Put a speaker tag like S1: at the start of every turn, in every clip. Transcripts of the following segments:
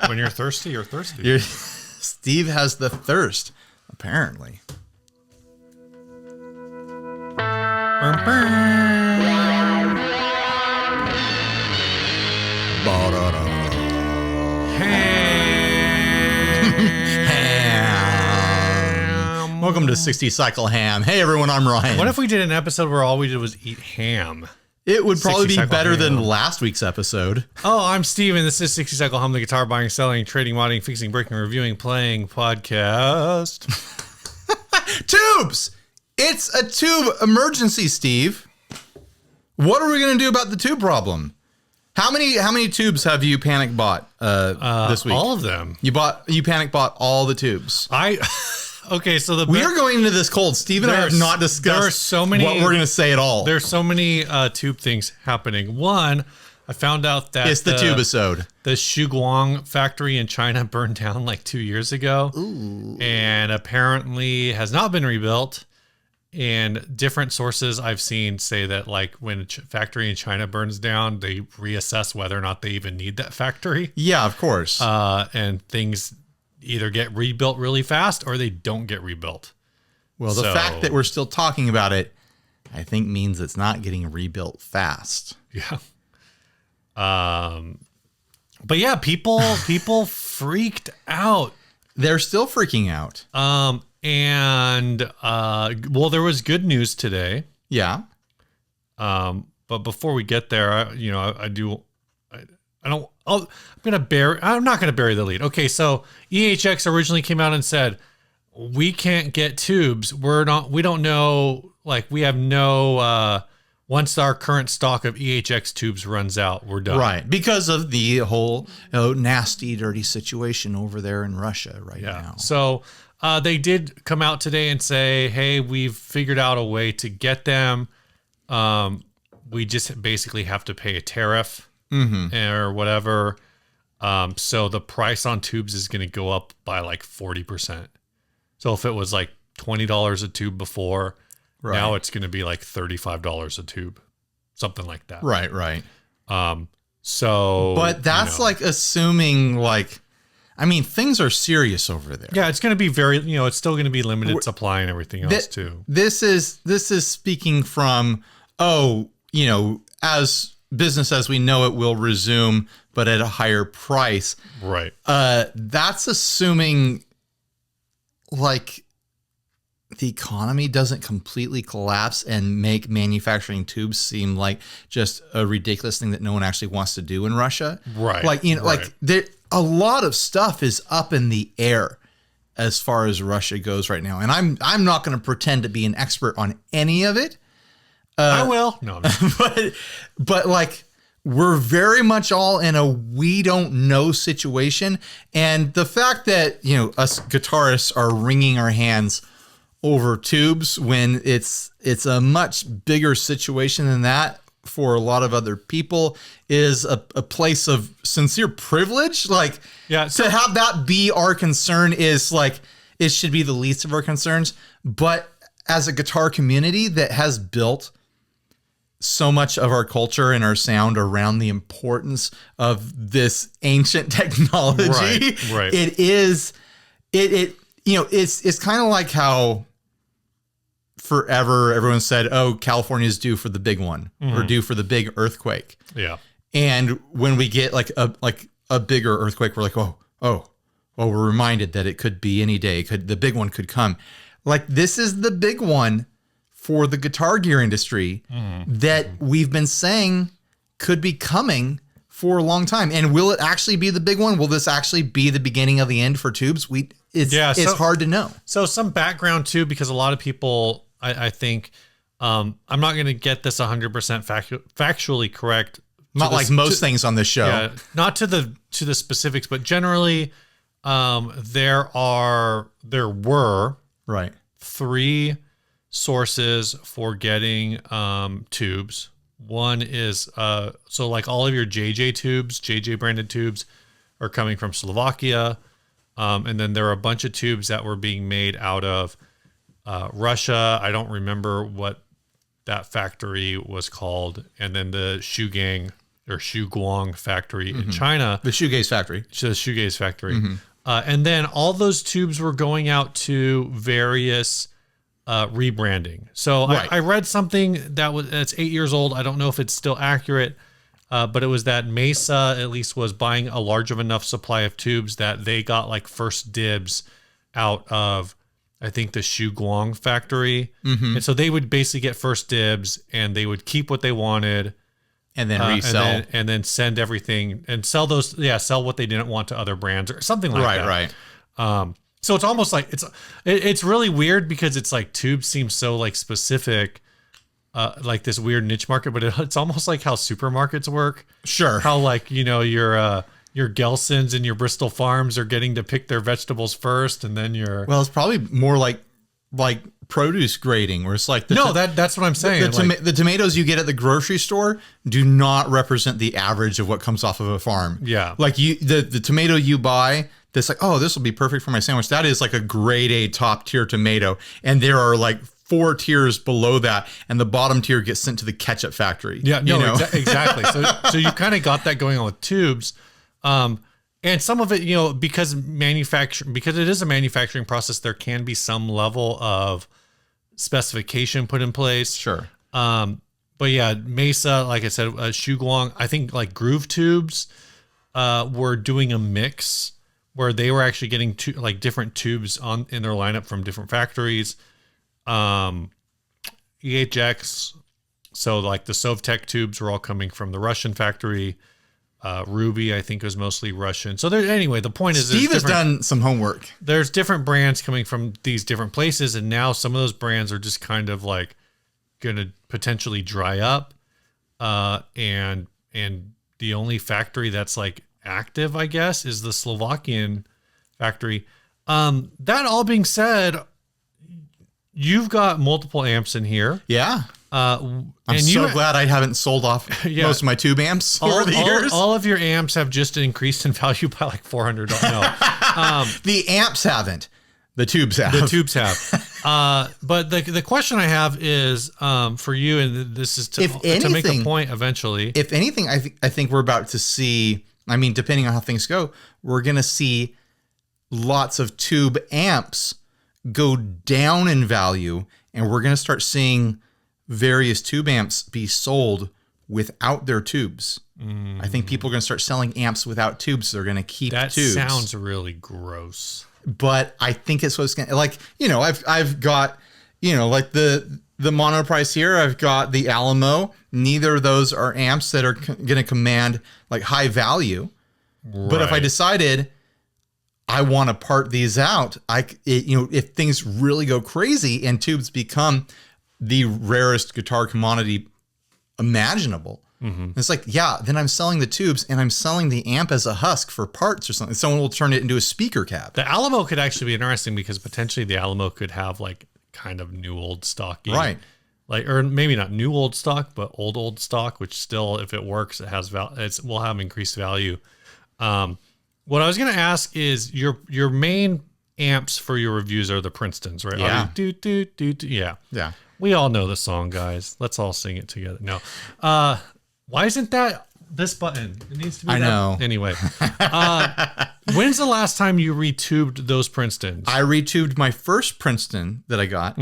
S1: When you're thirsty, you're thirsty.
S2: Steve has the thirst, apparently. Ham. Welcome to 60 Cycle Ham. Hey everyone, I'm Ryan.
S1: What if we did an episode where all we did was eat ham?
S2: It would probably be better than last week's episode.
S1: Oh, I'm Steven. This is 60 Cycle Ham, the guitar buying, selling, trading, modding, fixing, breaking, reviewing, playing podcast.
S2: Tubes! It's a tube emergency, Steve. What are we going to do about the tube problem? How many tubes have you panic bought this week?
S1: All of them.
S2: You panic bought all the tubes.
S1: Okay, so
S2: we are going into this cold. Steve and I have not discussed what we're going to say at all.
S1: There's so many tube things happening. One, I found out that
S2: it's the tube-isode.
S1: The Shuguang factory in China burned down like 2 years ago.
S2: Ooh.
S1: And apparently has not been rebuilt. And different sources I've seen say that like when a factory in China burns down, they reassess whether or not they even need that factory.
S2: Yeah, of course.
S1: And things either get rebuilt really fast or they don't get rebuilt.
S2: Well, the fact that we're still talking about it, I think means it's not getting rebuilt fast.
S1: Yeah. But yeah, people freaked out.
S2: They're still freaking out.
S1: Well, there was good news today.
S2: Yeah.
S1: But before we get there, I'm not going to bury the lead. Okay. So EHX originally came out and said, we can't get tubes. We don't know, like we have no, once our current stock of EHX tubes runs out, we're done.
S2: Right. Because of the whole nasty, dirty situation over there in Russia now.
S1: So they did come out today and say, hey, we've figured out a way to get them. We just basically have to pay a tariff or whatever. So the price on tubes is going to go up by like 40%. So if it was like $20 a tube before, now it's going to be like $35 a tube, something like that.
S2: Right.
S1: But
S2: that's like assuming like, I mean, things are serious over there.
S1: Yeah, it's going to be it's still going to be limited supply and everything else too.
S2: This is speaking from, as business as we know it will resume, but at a higher price.
S1: Right.
S2: That's assuming like the economy doesnn't completely collapse and make manufacturing tubes seem like just a ridiculous thing that no one actually wants to do in Russia.
S1: Right.
S2: Like, like a lot of stuff is up in the air as far as Russia goes right now. And I'm not going to pretend to be an expert on any of it.
S1: I will. No,
S2: but like we're very much all in a we don't know situation. And the fact that, us guitarists are wringing our hands over tubes when it's a much bigger situation than that for a lot of other people is a place of sincere privilege. Like, to have that be our concern is like, it should be the least of our concerns. But as a guitar community that has built so much of our culture and our sound around the importance of this ancient technology,
S1: right.
S2: It's kind of like how forever everyone said, oh, California's due for the big one or due for the big earthquake.
S1: Yeah.
S2: And when we get like a bigger earthquake, we're like, oh, we're reminded that it could be any day. The big one could come. Like this is the big one for the guitar gear industry that we've been saying could be coming for a long time. And will it actually be the big one? Will this actually be the beginning of the end for tubes? It's hard to know.
S1: So some background too, because a lot of people, I think, I'm not going to get this 100% factually correct.
S2: Not like most things on this show.
S1: Yeah, not to the specifics, but generally, there were 3 sources for getting tubes. One is so like all of your JJ branded tubes are coming from Slovakia. And then there are a bunch of tubes that were being made out of Russia. I don't remember what that factory was called. And then the Shuguang Shuguang factory in China.
S2: The shoegaze factory.
S1: The shoegaze factory. And then all those tubes were going out to various rebranding. So I read something that's 8 years old. I don't know if it's still accurate, but it was that Mesa at least was buying a large of enough supply of tubes that they got like first dibs out of, I think, the Shuguang factory. And so they would basically get first dibs and they would keep what they wanted
S2: and then resell
S1: and then send everything and sell those. Yeah. Sell what they didn't want to other brands or something like that.
S2: Right.
S1: So it's almost like it's really weird because it's like tubes seem so like specific, like this weird niche market, but it's almost like how supermarkets work.
S2: Sure.
S1: How like, your Gelsons and your Bristol Farms are getting to pick their vegetables first, and then
S2: well, it's probably more like produce grading, where it's like
S1: that's what I'm saying.
S2: The tomatoes you get at the grocery store do not represent the average of what comes off of a farm.
S1: Yeah.
S2: Like the tomato you buy that's like, oh, this will be perfect for my sandwich. That is like a grade A top tier tomato. And there are like 4 tiers below that. And the bottom tier gets sent to the ketchup factory.
S1: Yeah, no, exactly. So you kind of got that going on with tubes. And some of it, because it is a manufacturing process, there can be some level of specification put in place.
S2: Sure.
S1: But yeah, Mesa, like I said, Shuguang, I think like Groove Tubes were doing a mix where they were actually getting different tubes in their lineup from different factories. EHX, so like the Sovtek tubes were all coming from the Russian factory. Ruby, I think, was mostly Russian. So anyway, the point is,
S2: Steve has done some homework.
S1: There's different brands coming from these different places, and now some of those brands are just kind of like going to potentially dry up. And the only factory that's like active, I guess, is the Slovakian factory. That all being said, you've got multiple amps in here.
S2: Yeah. I'm so glad I haven't sold off most of my tube amps over the years.
S1: All of your amps have just increased in value by like $400. No,
S2: the amps haven't. The tubes have.
S1: The tubes have. But the question I have is for you, and this is to make a point eventually.
S2: If anything, I think we're about to see. I mean, depending on how things go, we're going to see lots of tube amps go down in value, and we're going to start seeing various tube amps be sold without their tubes. I think people are going to start selling amps without tubes. They're going to keep tubes.
S1: That sounds really gross.
S2: But I think it's what's going to, like, I've got, like the Monoprice here, I've got the Alamo. Neither of those are amps that are going to command like high value. Right. But if I decided I want to part these out, if things really go crazy and tubes become the rarest guitar commodity imaginable, it's like, then I'm selling the tubes and I'm selling the amp as a husk for parts or something. Someone will turn it into a speaker cab.
S1: The Alamo could actually be interesting because potentially the Alamo could have like kind of new old stock,
S2: right?
S1: Like, or maybe not new old stock, but old stock, which still, if it works, it has will have increased value. What I was going to ask is your main amps for your reviews are the Princetons, right?
S2: Yeah.
S1: Yeah. We all know the song, guys. Let's all sing it together. No. Why isn't that this button? It needs to be.
S2: I know.
S1: Anyway. When's the last time you retubed those Princetons?
S2: I retubed my first Princeton that I got.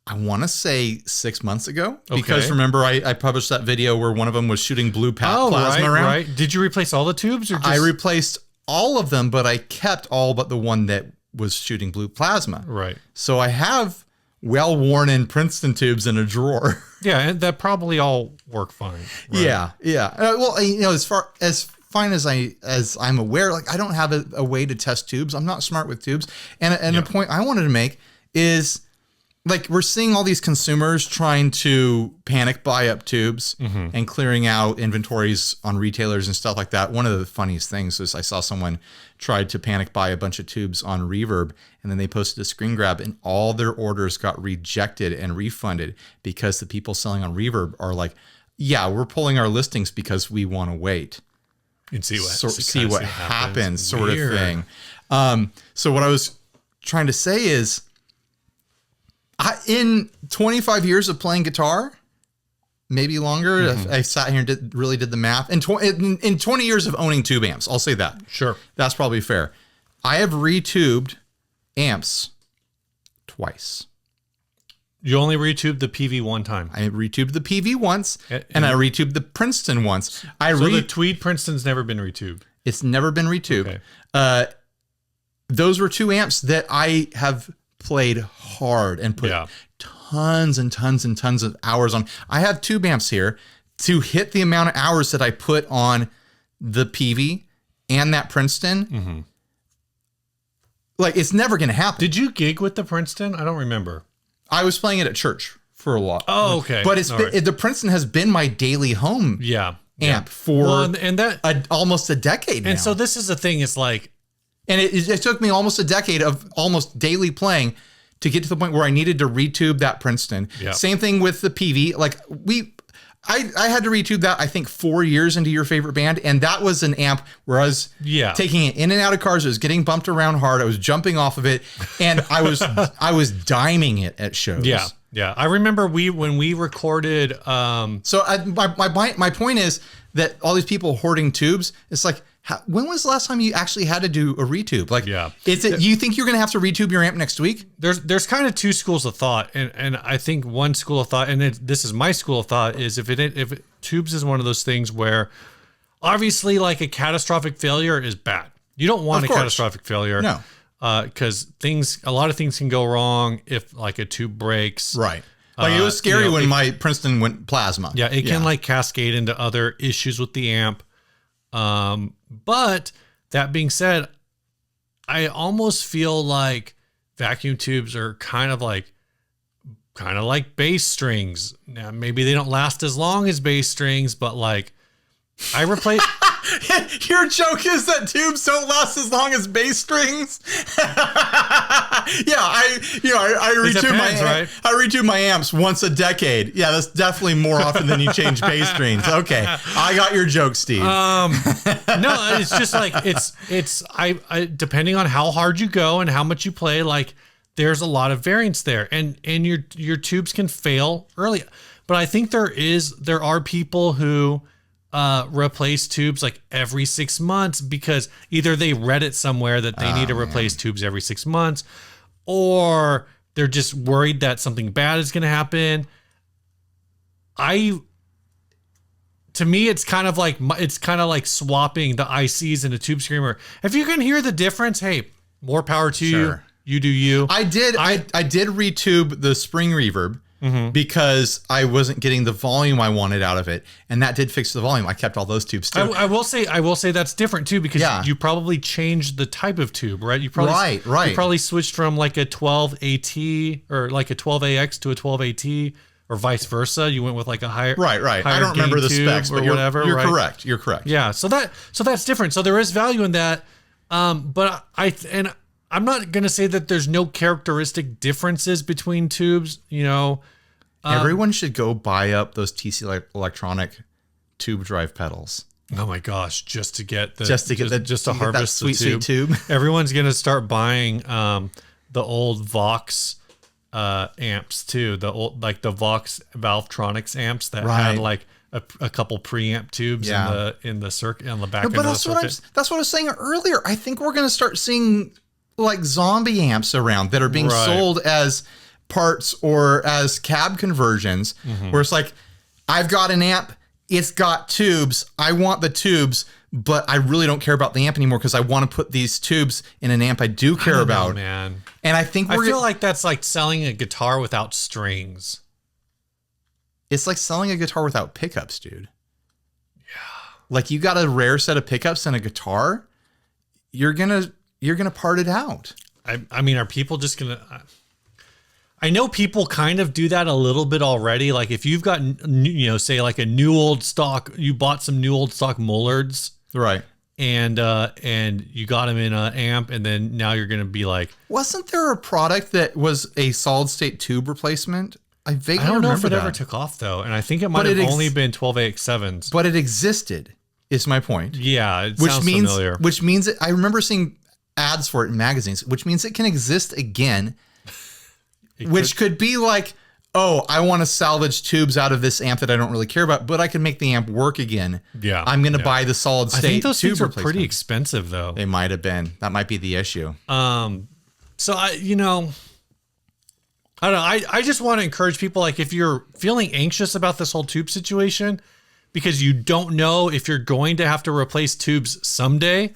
S2: I want to say 6 months ago, because remember I published that video where one of them was shooting blue plasma around. Right.
S1: Did you replace all the tubes? Or just...
S2: I replaced all of them, but I kept all but the one that was shooting blue plasma.
S1: Right.
S2: So I have well-worn in Princeton tubes in a drawer.
S1: Yeah, and that probably all work fine. Right?
S2: Yeah. Well, as fine as I'm aware, like I don't have a way to test tubes. I'm not smart with tubes. And the point I wanted to make is, like, we're seeing all these consumers trying to panic buy up tubes and clearing out inventories on retailers and stuff like that. One of the funniest things is I saw someone tried to panic buy a bunch of tubes on Reverb, and then they posted a screen grab and all their orders got rejected and refunded because the people selling on Reverb are like, yeah, we're pulling our listings because we want to wait
S1: and see
S2: what happens sort of thing. So what I was trying to say is, in 25 years of playing guitar, maybe longer. I sat here and really did the math. In 20 years of owning tube amps, I'll say that.
S1: Sure.
S2: That's probably fair. I have retubed amps twice.
S1: You only retubed the PV one time.
S2: I retubed the PV once, and I retubed the Princeton once.
S1: The Tweed Princeton's never been retubed.
S2: It's never been retubed. Okay. Those were 2 amps that I have played hard and put tons and tons and tons of hours on. I have tube amps here to hit the amount of hours that I put on the PV and that Princeton. Mm-hmm. Like, it's never going to happen.
S1: Did you gig with the Princeton? I don't remember.
S2: I was playing it at church for a lot.
S1: Oh, okay.
S2: But the Princeton has been my daily home amp for almost a decade now.
S1: And so this is the thing. It's like...
S2: And it took me almost a decade of almost daily playing to get to the point where I needed to retube that Princeton. Yep. Same thing with the PV. Like I had to retube that, I think, 4 years into your favorite band. And that was an amp where I was taking it in and out of cars. It was getting bumped around hard. I was jumping off of it. And I was diming it at shows.
S1: Yeah. Yeah. I remember when we recorded.
S2: So my point is that all these people hoarding tubes, it's like, when was the last time you actually had to do a retube? Like, you think you're going to have to retube your amp next week?
S1: There's kind of 2 schools of thought, and I think one school of thought, and this is my school of thought, is if tubes is one of those things where, obviously, like a catastrophic failure is bad. You don't want a catastrophic failure,
S2: no,
S1: because a lot of things can go wrong if like a tube breaks,
S2: right. Like it was scary when my Princeton went plasma.
S1: Yeah, it can like cascade into other issues with the amp. But that being said, I almost feel like vacuum tubes are kind of like bass strings. Now, maybe they don't last as long as bass strings, but like I replace.
S2: Your joke is that tubes don't last as long as bass strings. I retube my amps once a decade. Yeah, that's definitely more often than you change bass strings. Okay, I got your joke, Steve.
S1: No, it's just like it's depending on how hard you go and how much you play. Like there's a lot of variance there, and your tubes can fail early. But I think there are people who replace tubes like every 6 months because either they read it somewhere that they need to replace tubes every 6 months, or they're just worried that something bad is going to happen. To me, it's kind of like swapping the ICs in a tube screamer. If you can hear the difference, hey, more power to you. You do you.
S2: I did retube the spring reverb. Mm-hmm. Because I wasn't getting the volume I wanted out of it, and that did fix the volume. I kept all those tubes too.
S1: I will say that's different too, because you probably changed the type of tube, right? You probably You probably switched from like a 12 AT or like a 12 AX to a 12 AT, or vice versa. You went with like a higher
S2: right. I don't remember the specs, but you're
S1: right?
S2: Correct. You're correct.
S1: Yeah. So that's different. So there is value in that. But I'm not going to say that there's no characteristic differences between tubes,
S2: Everyone should go buy up those TC Electronic tube drive pedals.
S1: Oh my gosh, just to harvest
S2: that sweet tube.
S1: Everyone's going to start buying the old Vox amps too, the old like the Vox Valvetronics amps that had like a couple preamp tubes in the circuit on the back end of the circuit.
S2: That's what I was saying earlier. I think we're going to start seeing like zombie amps around that are being sold as parts or as cab conversions, where it's like, I've got an amp, it's got tubes, I want the tubes, but I really don't care about the amp anymore because I want to put these tubes in an amp I do care about.
S1: Man.
S2: And I think
S1: I feel like that's like selling a guitar without strings.
S2: It's like selling a guitar without pickups, dude. Yeah. Like you got a rare set of pickups and a guitar, you're gonna part it out.
S1: I mean, are people just gonna? I know people kind of do that a little bit already. Like if you've got, say like a new old stock, you bought some new old stock Mullards,
S2: right?
S1: And you got them in an amp, and then now you're gonna be like,
S2: wasn't there a product that was a solid state tube replacement? I
S1: don't know if it ever took off though, and I think it might have only been 12AX7s.
S2: But it existed. Is my point.
S1: Yeah, it sounds familiar.
S2: Which means that I remember seeing ads for it in magazines, which means it can exist again. Which could be like oh, I want to salvage tubes out of this amp that I don't really care about, but I can make the amp work again.
S1: Yeah.
S2: I'm going to buy the solid state.
S1: I think those
S2: tube
S1: things are
S2: replacement.
S1: pretty expensive though.
S2: They might have been. That might be the issue.
S1: So I don't know. I just want to encourage people, like, if you're feeling anxious about this whole tube situation because you don't know if you're going to have to replace tubes someday,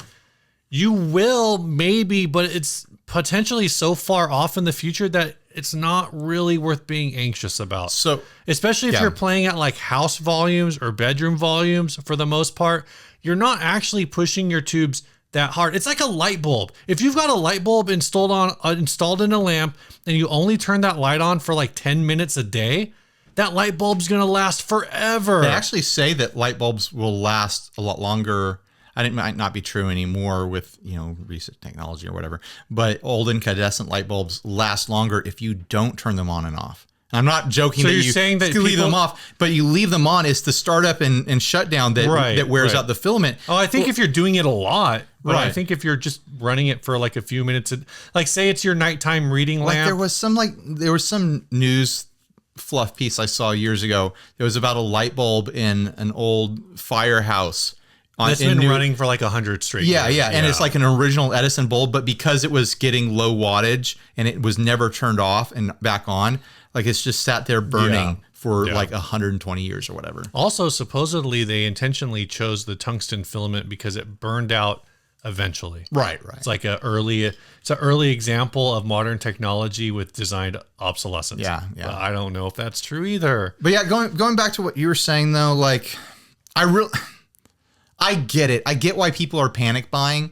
S1: you will maybe, but it's potentially so far off in the future that it's not really worth being anxious about. So, especially if you're playing at like house volumes or bedroom volumes, for the most part, you're not actually pushing your tubes that hard. It's like a light bulb. If you've got a light bulb installed in a lamp and you only turn that light on for like 10 minutes a day, that light bulb's going to last forever.
S2: They actually say that light bulbs will last a lot longer. It might not be true anymore with, recent technology or whatever, but old incandescent light bulbs last longer if you don't turn them on and off. And I'm not joking.
S1: So
S2: that
S1: you're
S2: you
S1: saying that
S2: leave them off, but you leave them on. It's the startup and shutdown that wears out the filament.
S1: Oh, I think if you're doing it a lot, but I think if you're just running it for like a few minutes, like say it's your nighttime reading lamp.
S2: There was some news fluff piece I saw years ago. It was about a light bulb in an old firehouse.
S1: That's been running for like 100 straight years.
S2: Yeah. And it's like an original Edison bulb, but because it was getting low wattage and it was never turned off and back on, like it's just sat there burning for like 120 years or whatever.
S1: Also, supposedly they intentionally chose the tungsten filament because it burned out eventually.
S2: Right.
S1: It's like an early example of modern technology with designed obsolescence.
S2: Yeah.
S1: But I don't know if that's true either.
S2: But yeah, going back to what you were saying though, like I get it. I get why people are panic buying.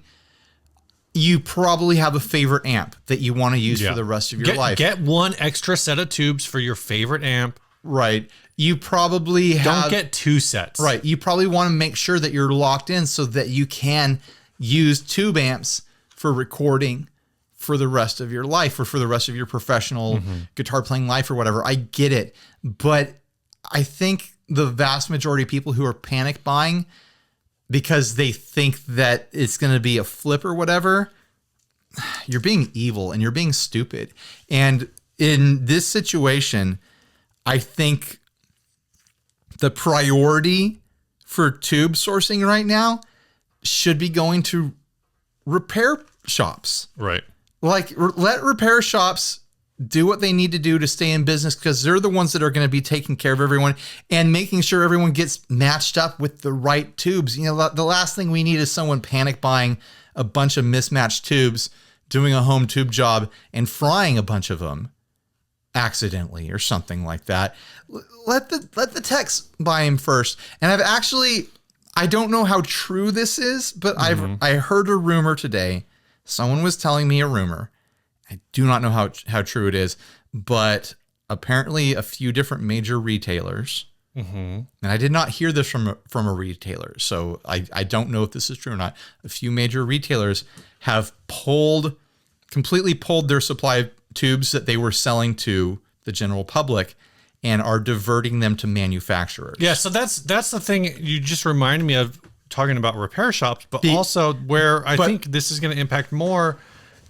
S2: You probably have a favorite amp that you want to use for the rest of your life.
S1: Get one extra set of tubes for your favorite amp.
S2: Right. You probably
S1: don't get two sets.
S2: Right. You probably want to make sure that you're locked in so that you can use tube amps for recording for the rest of your life or for the rest of your professional guitar playing life or whatever. I get it. But I think the vast majority of people who are panic buying because they think that it's going to be a flip or whatever, you're being evil and you're being stupid. And in this situation, I think the priority for tube sourcing right now should be going to repair shops.
S1: Right.
S2: Like, let repair shops do what they need to do to stay in business because they're the ones that are going to be taking care of everyone and making sure everyone gets matched up with the right tubes. The last thing we need is someone panic buying a bunch of mismatched tubes, doing a home tube job and frying a bunch of them accidentally or something like that. Let the techs buy them first. And I don't know how true this is, but I heard a rumor today. Someone was telling me a rumor. I do not know how true it is, but apparently a few different major retailers, and I did not hear this from a retailer, so I don't know if this is true or not. A few major retailers have completely pulled their supply of tubes that they were selling to the general public and are diverting them to manufacturers.
S1: Yeah, so that's the thing you just reminded me of talking about repair shops, but also where I think this is going to impact more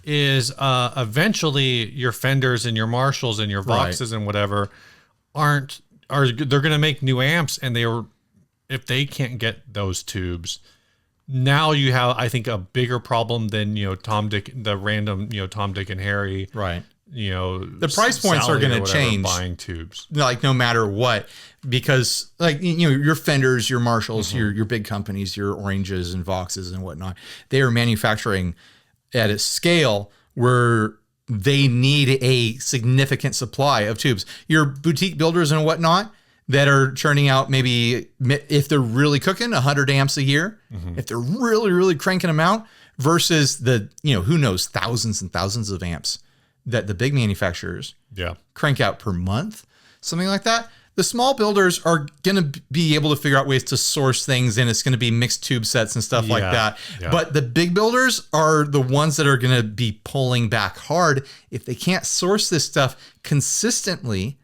S1: is eventually your Fenders and your Marshalls and your Voxes and whatever they're going to make new amps, and if they can't get those tubes, now you have, I think, a bigger problem than Tom, Dick, and Harry.
S2: Right. The price points are going to change
S1: buying tubes,
S2: like no matter what, because like your Fenders, your Marshalls, your big companies, your Oranges and Voxes and whatnot, they are manufacturing at a scale where they need a significant supply of tubes. Your boutique builders and whatnot that are churning out maybe, if they're really cooking, 100 amps a year, if they're really, really cranking them out, versus the, who knows, thousands and thousands of amps that the big manufacturers crank out per month, something like that. The small builders are going to be able to figure out ways to source things, and it's going to be mixed tube sets and stuff like that. Yeah. But the big builders are the ones that are going to be pulling back hard if they can't source this stuff consistently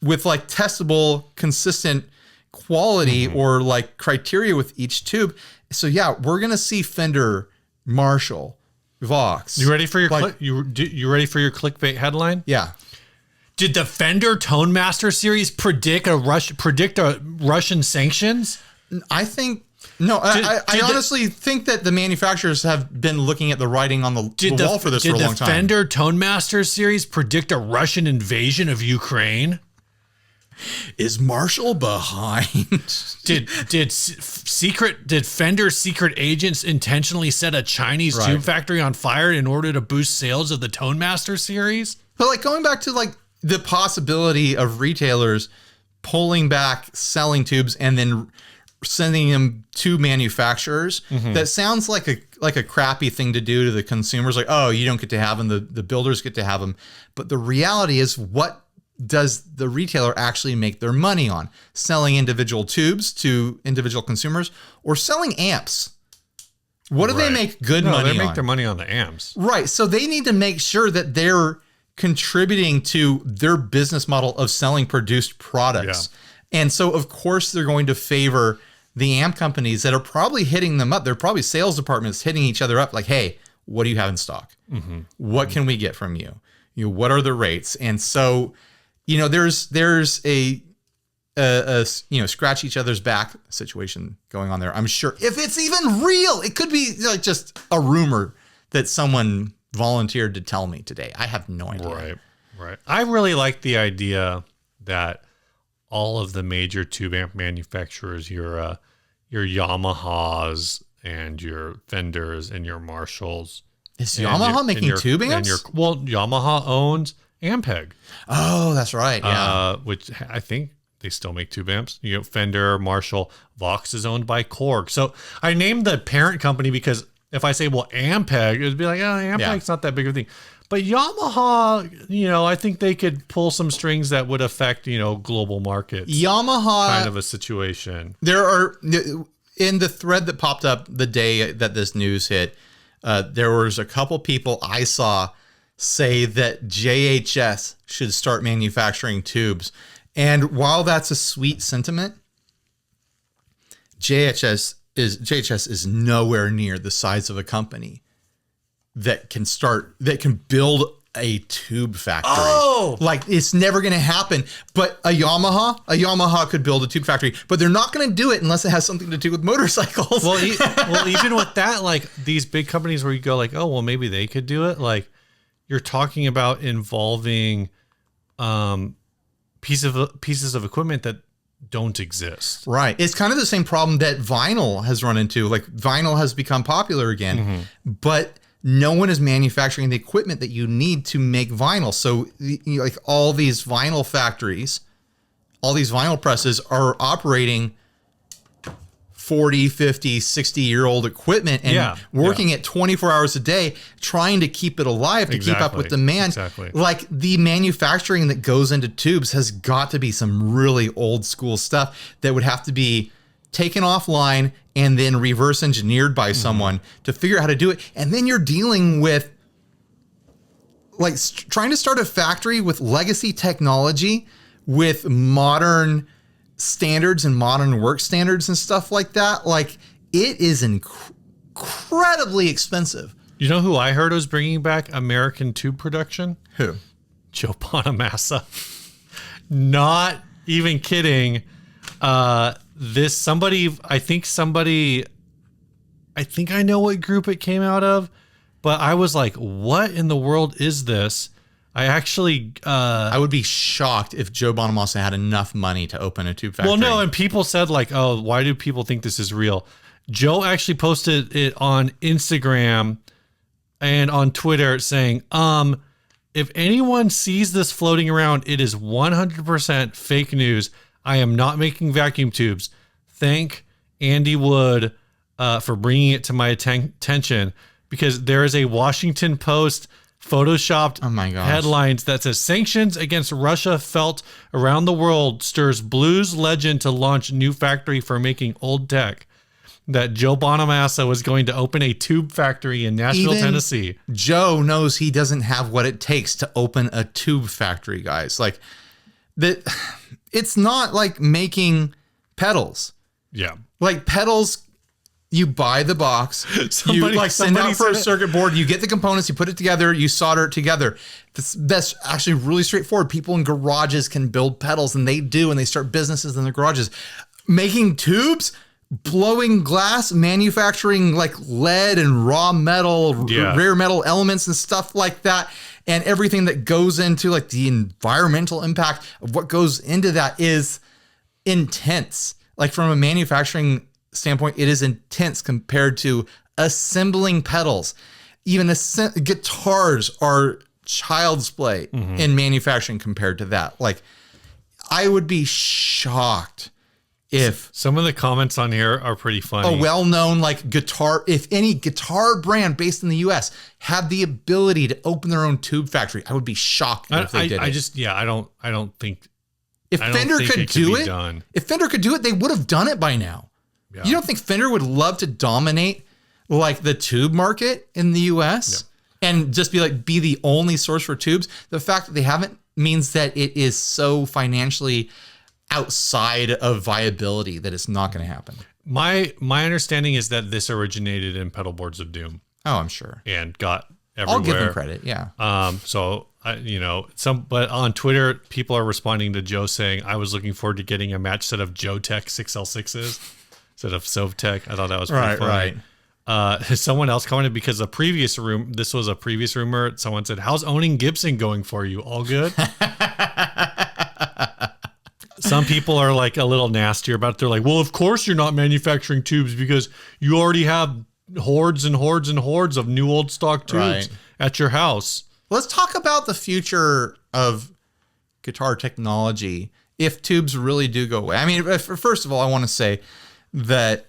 S2: with like testable, consistent quality or like criteria with each tube. So yeah, we're going to see Fender, Marshall, Vox.
S1: You ready for your you ready for your clickbait headline?
S2: Yeah.
S1: Did the Fender Tone Master series predict a Russian sanctions?
S2: I think no. I honestly think that the manufacturers have been looking at the writing on the wall for this for a long time.
S1: Did the Fender Tone Master series predict a Russian invasion of Ukraine?
S2: Is Marshall behind?
S1: Did Fender secret agents intentionally set a Chinese tube factory on fire in order to boost sales of the Tone Master series?
S2: But like going back to like the possibility of retailers pulling back selling tubes and then sending them to manufacturers, that sounds like a crappy thing to do to the consumers. Like, oh, you don't get to have them, the builders get to have them. But the reality is, what does the retailer actually make their money on? Selling individual tubes to individual consumers or selling amps? What do they make good money on?
S1: They make their money on the amps.
S2: Right. So they need to make sure that they're contributing to their business model of selling produced products. Yeah. And so, of course, they're going to favor the amp companies that are probably hitting them up. They're probably sales departments hitting each other up like, hey, what do you have in stock? What can we get from you? What are the rates? And so, there's a scratch each other's back situation going on there. I'm sure if it's even real, it could be like just a rumor that someone volunteered to tell me today. I have no idea.
S1: Right. I really like the idea that all of the major tube amp manufacturers, your Yamahas and your Fenders and your Marshalls.
S2: Is Yamaha making tube amps?
S1: Yamaha owns Ampeg.
S2: Oh, that's right. Yeah.
S1: Which I think they still make tube amps. Fender, Marshall, Vox is owned by Korg. So I named the parent company because if I say, well, Ampeg, it would be like, Ampeg's not that big of a thing. But Yamaha, I think they could pull some strings that would affect, global markets.
S2: Yamaha.
S1: Kind of a situation.
S2: There are, in the thread that popped up the day that this news hit, there was a couple people I saw say that JHS should start manufacturing tubes. And while that's a sweet sentiment, JHS is nowhere near the size of a company that can build a tube factory.
S1: Oh,
S2: like it's never going to happen. But a Yamaha could build a tube factory, but they're not going to do it unless it has something to do with motorcycles.
S1: Well, even with that, like these big companies where you go like, oh, well, maybe they could do it. Like you're talking about involving pieces of equipment that don't exist.
S2: Right. It's kind of the same problem that vinyl has run into. Like vinyl has become popular again, but no one is manufacturing the equipment that you need to make vinyl. So like all these vinyl factories, all these vinyl presses are operating 40, 50, 60-year-old equipment and working at 24 hours a day, trying to keep it alive to keep up with demand.
S1: Exactly.
S2: Like the manufacturing that goes into tubes has got to be some really old school stuff that would have to be taken offline and then reverse engineered by someone to figure out how to do it. And then you're dealing with like trying to start a factory with legacy technology, with modern standards and modern work standards and stuff like that. Like it is incredibly expensive.
S1: You know who I heard was bringing back American tube production?
S2: Who?
S1: Jolana Mesa. Not even kidding. I think I know what group it came out of, but I was like, what in the world is this? I
S2: would be shocked if Joe Bonamassa had enough money to open a tube factory.
S1: Well, no, and people said like, oh, why do people think this is real? Joe actually posted it on Instagram and on Twitter saying, if anyone sees this floating around, it is 100% fake news. I am not making vacuum tubes. Thank Andy Wood for bringing it to my attention, because there is a Washington Post photoshopped headlines that says sanctions against Russia felt around the world stirs blues legend to launch new factory for making old tech. That Joe Bonamassa was going to open a tube factory in Nashville, Tennessee.
S2: Joe knows he doesn't have what it takes to open a tube factory, guys. Like that, it's not like making pedals.
S1: Yeah.
S2: Like pedals You buy the box, you like send out for a circuit board, you get the components, you put it together, you solder it together. That's actually really straightforward. People in garages can build pedals, and they do, and they start businesses in their garages. Making tubes, blowing glass, manufacturing like lead and raw metal, rare metal elements and stuff like that. And everything that goes into like the environmental impact of what goes into that is intense. Like from a manufacturing standpoint, it is intense compared to assembling pedals. Even guitars are child's play in manufacturing compared to that. Like, I would be shocked if
S1: some of the comments on here are pretty funny.
S2: A well-known like guitar, if any guitar brand based in the US had the ability to open their own tube factory, I would be shocked if they did it.
S1: I don't think
S2: if Fender could do it, if Fender could do it, they would have done it by now. Yeah. You don't think Fender would love to dominate like the tube market in the US and just be the only source for tubes? The fact that they haven't means that it is so financially outside of viability that it's not going to happen.
S1: My understanding is that this originated in Pedal Boards of Doom.
S2: Oh, I'm sure.
S1: And got everywhere.
S2: I'll give them credit. Yeah.
S1: So but on Twitter, people are responding to Joe saying, I was looking forward to getting a match set of Joe Tech 6L6s instead of Sovtech. I thought that was pretty funny. Right. Someone else commented because this was a previous rumor. Someone said, how's owning Gibson going for you? All good? Some people are like a little nastier about it. They're like, well, of course you're not manufacturing tubes because you already have hordes and hordes and hordes of new old stock tubes at your house.
S2: Let's talk about the future of guitar technology if tubes really do go away. I mean, first of all, I want to say that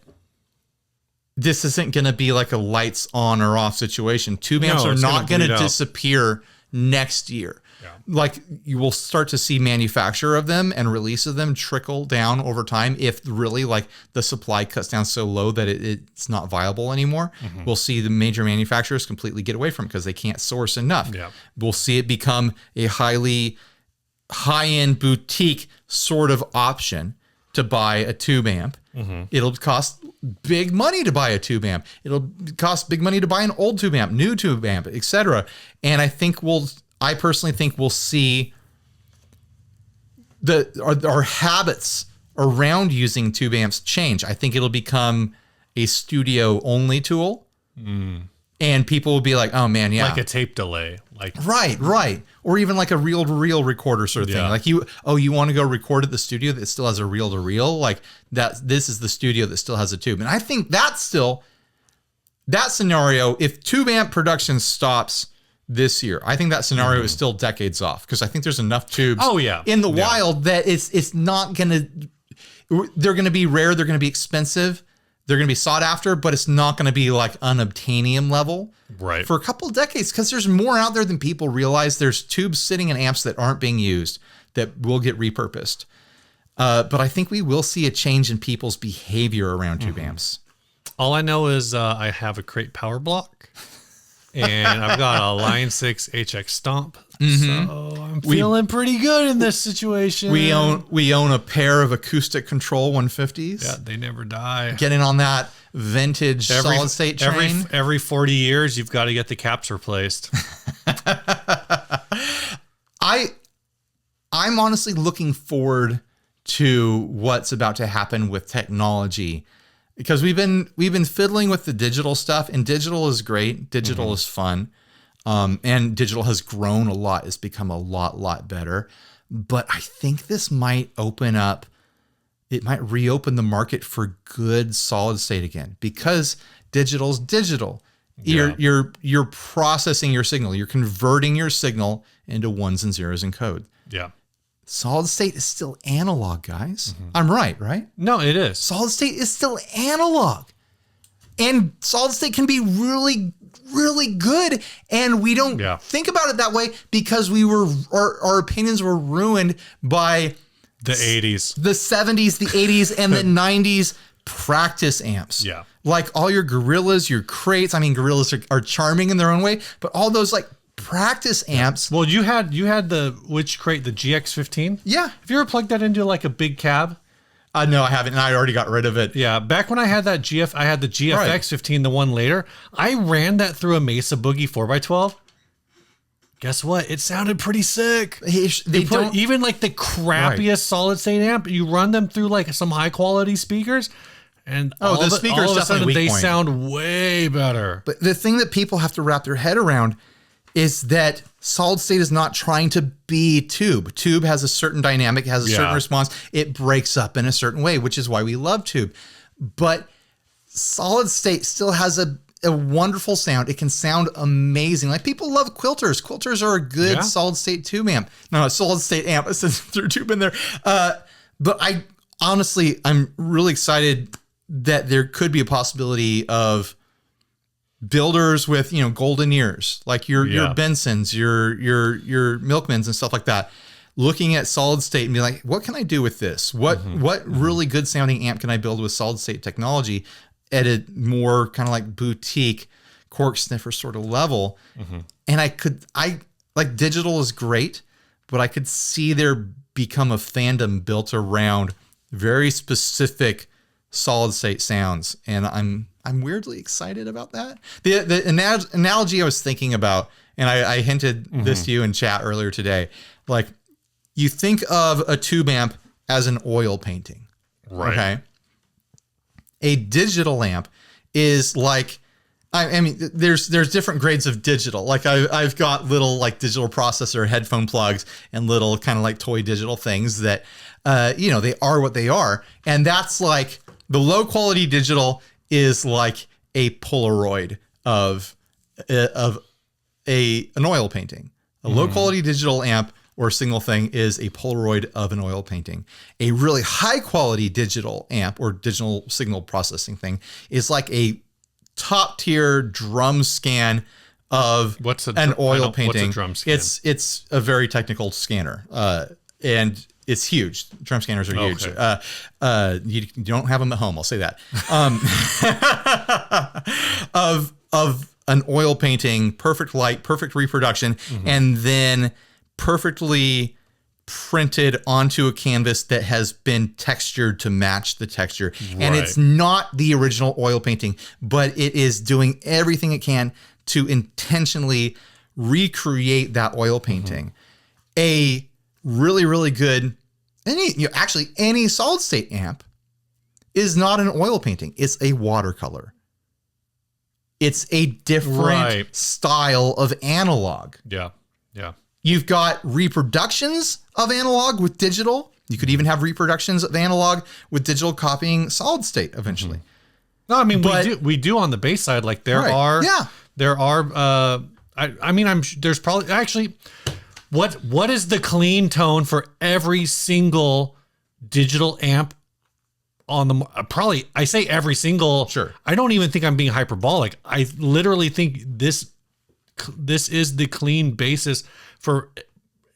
S2: this isn't going to be like a lights on or off situation. Tube amps are not going to disappear next year. Yeah. Like, you will start to see manufacture of them and release of them trickle down over time if really like the supply cuts down so low that it's not viable anymore. Mm-hmm. We'll see the major manufacturers completely get away from it because they can't source enough. Yeah. We'll see it become a highly high-end boutique sort of option to buy a tube amp. Mm-hmm. It'll cost big money to buy a tube amp. It'll cost big money to buy an old tube amp, new tube amp, etc. And I personally think we'll see our habits around using tube amps change. I think it'll become a studio only tool. And people will be like, oh man, yeah.
S1: Like a tape delay.
S2: Right. Or even like a reel-to-reel recorder sort of thing. Like you want to go record at the studio that still has a reel-to-reel? Like this is the studio that still has a tube. And I think that's still, that scenario, if tube amp production stops this year, I think that scenario is still decades off because I think there's enough tubes in the wild that it's not going to, they're going to be rare, they're going to be expensive, they're going to be sought after, but it's not going to be like unobtainium level for a couple of decades because there's more out there than people realize. There's tubes sitting in amps that aren't being used that will get repurposed. But I think we will see a change in people's behavior around tube amps.
S1: All I know is I have a Crate Power Block and I've got a Line 6 HX Stomp. So I'm feeling pretty good in this situation.
S2: We own a pair of acoustic control 150s.
S1: Yeah, they never die.
S2: Getting on that vintage solid state train.
S1: Every 40 years, you've got to get the caps replaced.
S2: I'm honestly looking forward to what's about to happen with technology because we've been fiddling with the digital stuff, and digital is great. Digital is fun. And digital has grown a lot. It's become a lot better. But I think this might reopen the market for good solid state again because digital's digital. Yeah. You're processing your signal. You're converting your signal into ones and zeros in code. Yeah. Solid state is still analog, guys. I'm right?
S1: No, it is.
S2: Solid state is still analog. And solid state can be really good, and we don't think about it that way because our opinions were ruined by
S1: the 80s,
S2: the 70s, the 80s, and the 90s practice amps. Yeah, like all your Gorillas, your Crates. I mean, Gorillas are charming in their own way, but all those like practice amps.
S1: Well, you had which Crate, the GX15?
S2: Yeah.
S1: Have you ever plugged that into like a big cab?
S2: No, I haven't, and I already got rid of it.
S1: Yeah, back when I had that I had the GFX 15, the one later. I ran that through a Mesa Boogie 4x12. Guess what? It sounded pretty sick.
S2: They don't
S1: even like the crappiest solid state amp. You run them through like some high quality speakers, and
S2: the speakers
S1: all of a sudden
S2: definitely
S1: they
S2: weak point.
S1: sound way better.
S2: But the thing that people have to wrap their head around is that solid state is not trying to be tube. Tube has a certain dynamic, has a certain response. It breaks up in a certain way, which is why we love tube. But solid state still has a wonderful sound. It can sound amazing. Like people love quilters. Quilters are a good solid state tube amp. No, solid state amp. I said through tube in there. But I honestly, I'm really excited that there could be a possibility of builders with, golden ears, like your Bensons, your Milkmans and stuff like that, looking at solid state and be like, what can I do with this? What really good sounding amp can I build with solid state technology at a more kind of like boutique cork sniffer sort of level? And I like digital is great, but I could see there become a fandom built around very specific solid state sounds. And I'm weirdly excited about that. The analogy I was thinking about, and I hinted this to you in chat earlier today, like you think of a tube amp as an oil painting,
S1: right?
S2: Okay. A digital amp is like, I mean, there's different grades of digital. Like I've got little like digital processor headphone plugs and little kind of like toy digital things that, they are what they are. And that's like the low quality digital is like a Polaroid of an oil painting. A low quality digital amp or single thing is a Polaroid of an oil painting. A really high quality digital amp or digital signal processing thing is like a top tier drum scan of an oil painting.
S1: What's a drum scan?
S2: It's a very technical scanner, and it's huge. Drum scanners are huge. You don't have them at home. I'll say that. Of an oil painting, perfect light, perfect reproduction, and then perfectly printed onto a canvas that has been textured to match the texture. Right. And it's not the original oil painting, but it is doing everything it can to intentionally recreate that oil painting. A really, really good, any solid state amp is not an oil painting. It's a watercolor. It's a different style of analog.
S1: Yeah.
S2: You've got reproductions of analog with digital. You could even have reproductions of analog with digital copying solid state eventually.
S1: No, I mean, we do on the bass side. Like there are, there's probably actually, what is the clean tone for every single digital amp on the, probably, I say every single,
S2: sure.
S1: I don't even think I'm being hyperbolic. I literally think this is the clean basis for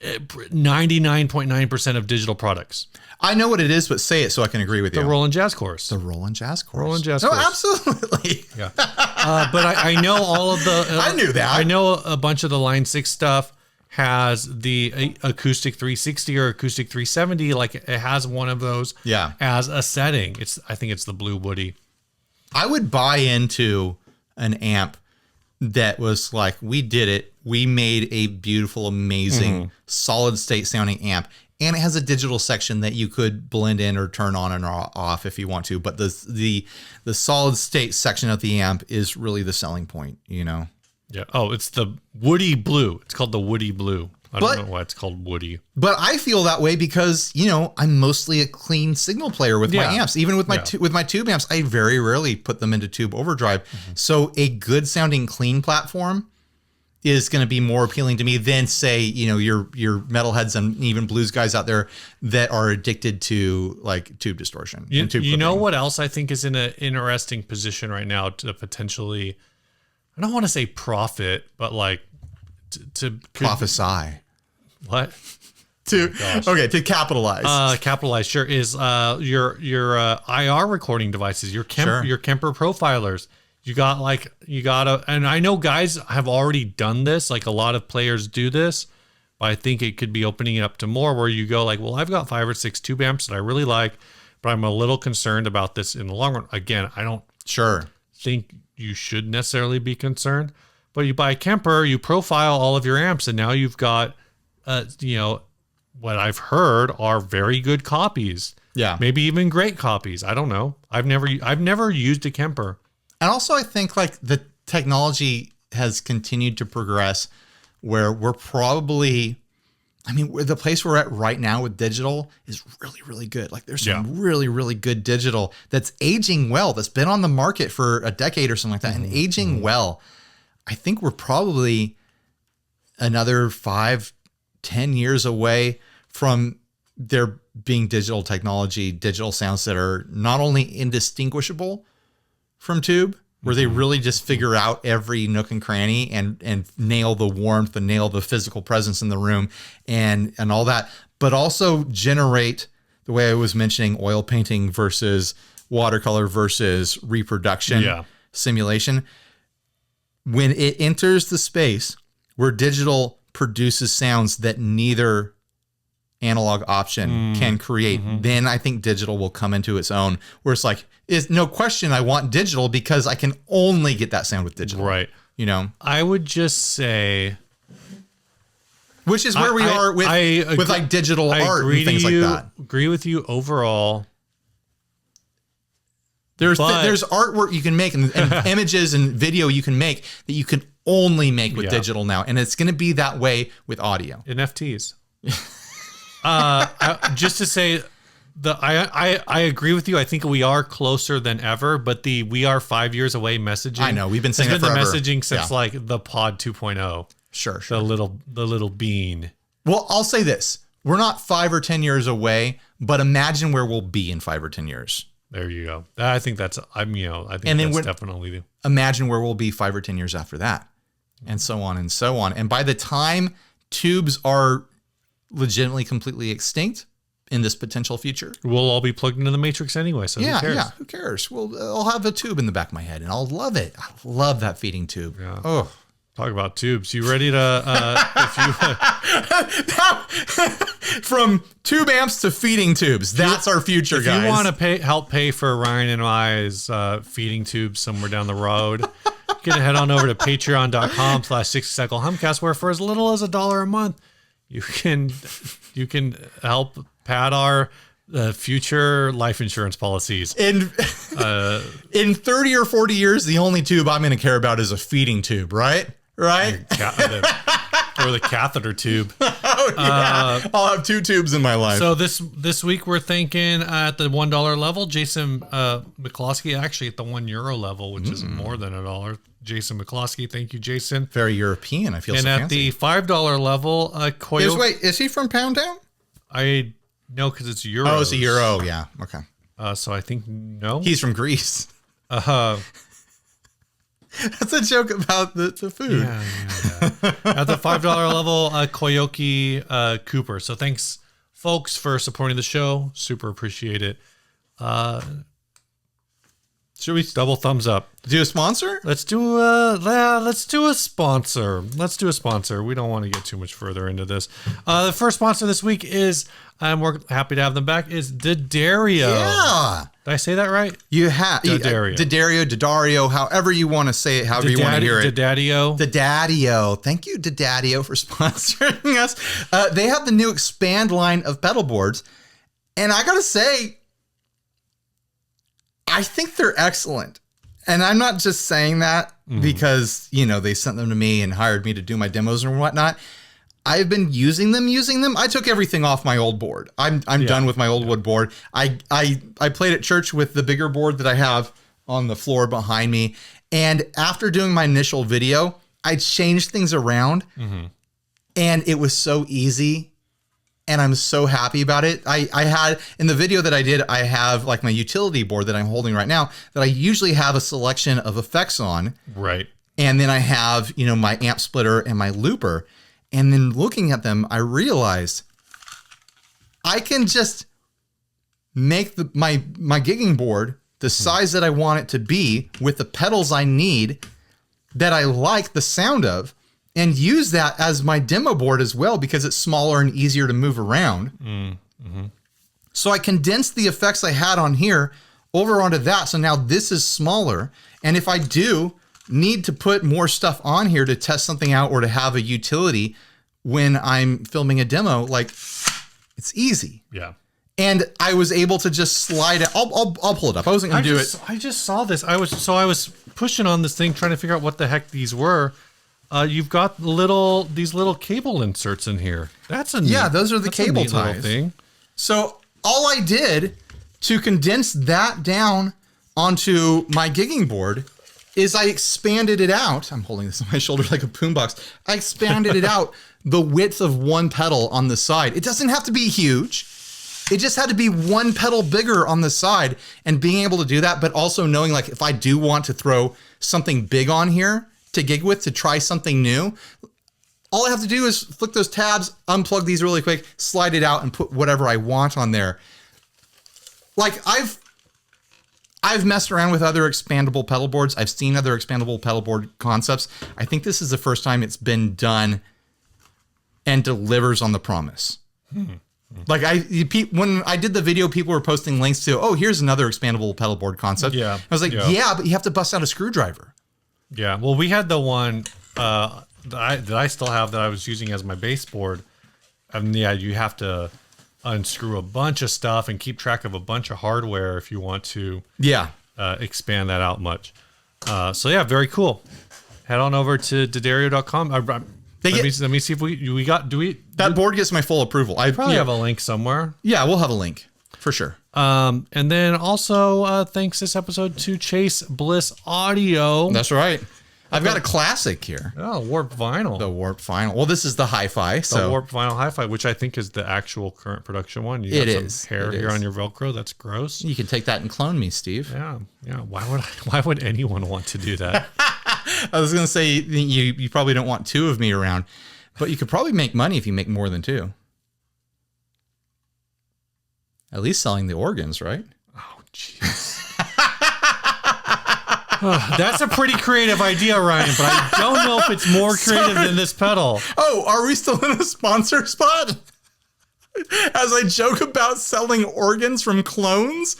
S1: 99.9% of digital products.
S2: I know what it is, but say it so I can agree with you.
S1: The Roland Jazz Chorus.
S2: The Roland Jazz Chorus.
S1: Roland Jazz
S2: Chorus.
S1: Oh,
S2: absolutely.
S1: Yeah. But I know all of the...
S2: I knew that.
S1: I know a bunch of the Line 6 stuff has the acoustic 360 or acoustic 370. Like it has one of those as a setting. I think it's the Blue Woody.
S2: I would buy into an amp that was like, we did it. We made a beautiful, amazing, solid state sounding amp. And it has a digital section that you could blend in or turn on and off if you want to. But the solid state section of the amp is really the selling point, Yeah.
S1: Oh, it's the Woody Blue. It's called the Woody Blue. I don't know why it's called Woody.
S2: But I feel that way because, I'm mostly a clean signal player with my amps. Even with my with my tube amps, I very rarely put them into tube overdrive. So a good sounding clean platform is going to be more appealing to me than, say, your metalheads and even blues guys out there that are addicted to like tube distortion. And tube
S1: you know what else I think is in an interesting position right now to potentially, I don't want to say profit, but like to
S2: prophesy.
S1: What?
S2: To capitalize.
S1: Capitalize, sure, is your IR recording devices, your Kemper profilers. You got and I know guys have already done this, like a lot of players do this, but I think it could be opening it up to more where you go like, well, I've got 5 or 6 tube amps that I really like, but I'm a little concerned about this in the long run. Again, I don't think you should necessarily be concerned, but you buy a Kemper, you profile all of your amps, and now you've got, what I've heard are very good copies.
S2: Yeah.
S1: Maybe even great copies. I don't know. I've never used a Kemper.
S2: And also I think like the technology has continued to progress where we're probably, the place we're at right now with digital is really, really good. Like there's some really, really good digital that's aging well, that's been on the market for a decade or something like that, and aging well. I think we're probably another 5-10 years away from there being digital technology, digital sounds that are not only indistinguishable from tube, where they really just figure out every nook and cranny and nail the warmth and nail the physical presence in the room and all that, but also generate, the way I was mentioning, oil painting versus watercolor versus reproduction simulation. When it enters the space where digital produces sounds that neither analog option can create, then I think digital will come into its own, where it's like, is no question I want digital because I can only get that sound with digital.
S1: Right.
S2: I
S1: would just say,
S2: which is where we are with like digital art and things like that.
S1: Agree with you overall.
S2: There's artwork you can make and images and video you can make that you can only make with digital now. And it's going to be that way with audio.
S1: NFTs. Just to say, I agree with you. I think we are closer than ever, but we are 5 years away messaging.
S2: I know, we've been saying it forever.
S1: The messaging since like the Pod 2.0.
S2: Sure.
S1: The little bean.
S2: Well, I'll say this: we're not 5 or 10 years away, but imagine where we'll be in 5 or 10 years.
S1: There you go. I think that's definitely.
S2: Imagine where we'll be 5 or 10 years after that, and so on and so on. And by the time tubes are legitimately completely extinct in this potential future,
S1: we'll all be plugged into the Matrix anyway. So who cares?
S2: Yeah, who cares? I'll have a tube in the back of my head, and I'll love it. I love that feeding tube.
S1: Yeah.
S2: Oh,
S1: talk about tubes. You ready to?
S2: From tube amps to feeding tubes. That's our future, guys.
S1: If you want to help pay for Ryan and I's feeding tubes somewhere down the road, you can head on over to patreon.com/60cyclehumcast, where for as little as $1 a month, you can help pad our future life insurance policies.
S2: In 30 or 40 years, the only tube I'm going to care about is a feeding tube, right? Right?
S1: Or the catheter tube.
S2: Oh, yeah. I'll have 2 tubes in my life.
S1: So this week we're thinking at the $1 level, Jason McCloskey, actually at the €1 level, which is more than $1. Jason McCloskey, thank you, Jason.
S2: Very European. I feel so fancy.
S1: And at the $5 level, Coyote.
S2: Is he from Pound Town?
S1: I know, because it's euros.
S2: Oh, it's a euro. Yeah. Okay.
S1: So I think no.
S2: He's from Greece. That's a joke about the food.
S1: Yeah. At the $5 level, Koyoki Cooper. So thanks, folks, for supporting the show. Super appreciate it. Should we double thumbs up?
S2: Do a sponsor?
S1: Let's do a sponsor. We don't want to get too much further into this. The first sponsor this week is, and we're happy to have them back, is D'Addario.
S2: Yeah.
S1: Did I say that right?
S2: You have
S1: D'Addario,
S2: however you want to say it, however you want to hear it.
S1: D'Addario.
S2: Thank you, D'Addario, for sponsoring us. They have the new Expand line of pedal boards, and I gotta say, I think they're excellent. And I'm not just saying that because, they sent them to me and hired me to do my demos and whatnot. I've been using them. I took everything off my old board. I'm done with my old wood board. I played at church with the bigger board that I have on the floor behind me. And after doing my initial video, I changed things around and it was so easy. And I'm so happy about it. I had, in the video that I did, I have like my utility board that I'm holding right now that I usually have a selection of effects on.
S1: Right.
S2: And then I have, my amp splitter and my looper. And then looking at them, I realized I can just make my gigging board the size that I want it to be with the pedals I need that I like the sound of, and use that as my demo board as well because it's smaller and easier to move around. So I condensed the effects I had on here over onto that. So now this is smaller. And if I do need to put more stuff on here to test something out or to have a utility when I'm filming a demo, like it's easy.
S1: Yeah.
S2: And I was able to just slide it. I'll pull it up. I wasn't going to do it.
S1: I just saw this. I was pushing on this thing trying to figure out what the heck these were. You've got these little cable inserts in here. That's a neat,
S2: those are the cable ties
S1: thing.
S2: So all I did to condense that down onto my gigging board is I expanded it out. I'm holding this on my shoulder like a boombox. I expanded it out the width of one pedal on the side. It doesn't have to be huge. It just had to be one pedal bigger on the side, and being able to do that, but also knowing like if I do want to throw something big on here to gig with, to try something new, all I have to do is flick those tabs, unplug these really quick, slide it out, and put whatever I want on there. Like I've messed around with other expandable pedal boards. I've seen other expandable pedal board concepts. I think this is the first time it's been done and delivers on the promise. Like when I did the video, people were posting links to, oh, here's another expandable pedal board concept.
S1: Yeah.
S2: I was like, yeah, but you have to bust out a screwdriver.
S1: Yeah. Well, we had the one that I still have that I was using as my baseboard. And yeah, you have to unscrew a bunch of stuff and keep track of a bunch of hardware if you want to expand that out much. So yeah, very cool. Head on over to D'Addario.com. Let me see if we got,
S2: that board gets my full approval. I
S1: probably have a link somewhere.
S2: Yeah, we'll have a link for sure.
S1: And then also thanks this episode to Chase Bliss Audio.
S2: That's right. I've got a classic here.
S1: Oh, Warped Vinyl.
S2: The Warped Vinyl. Well, this is the hi-fi.
S1: The Warped Vinyl hi-fi, which I think is the actual current production one. You got some hair here on your Velcro. That's gross.
S2: You can take that and clone me, Steve.
S1: Yeah. Why would anyone want to do that?
S2: I was going to say you probably don't want two of me around, but you could probably make money if you make more than two. At least selling the organs, right?
S1: Oh, jeez. That's a pretty creative idea, Ryan, but I don't know if it's more creative than this pedal.
S2: Oh, are we still in a sponsor spot? As I joke about selling organs from clones?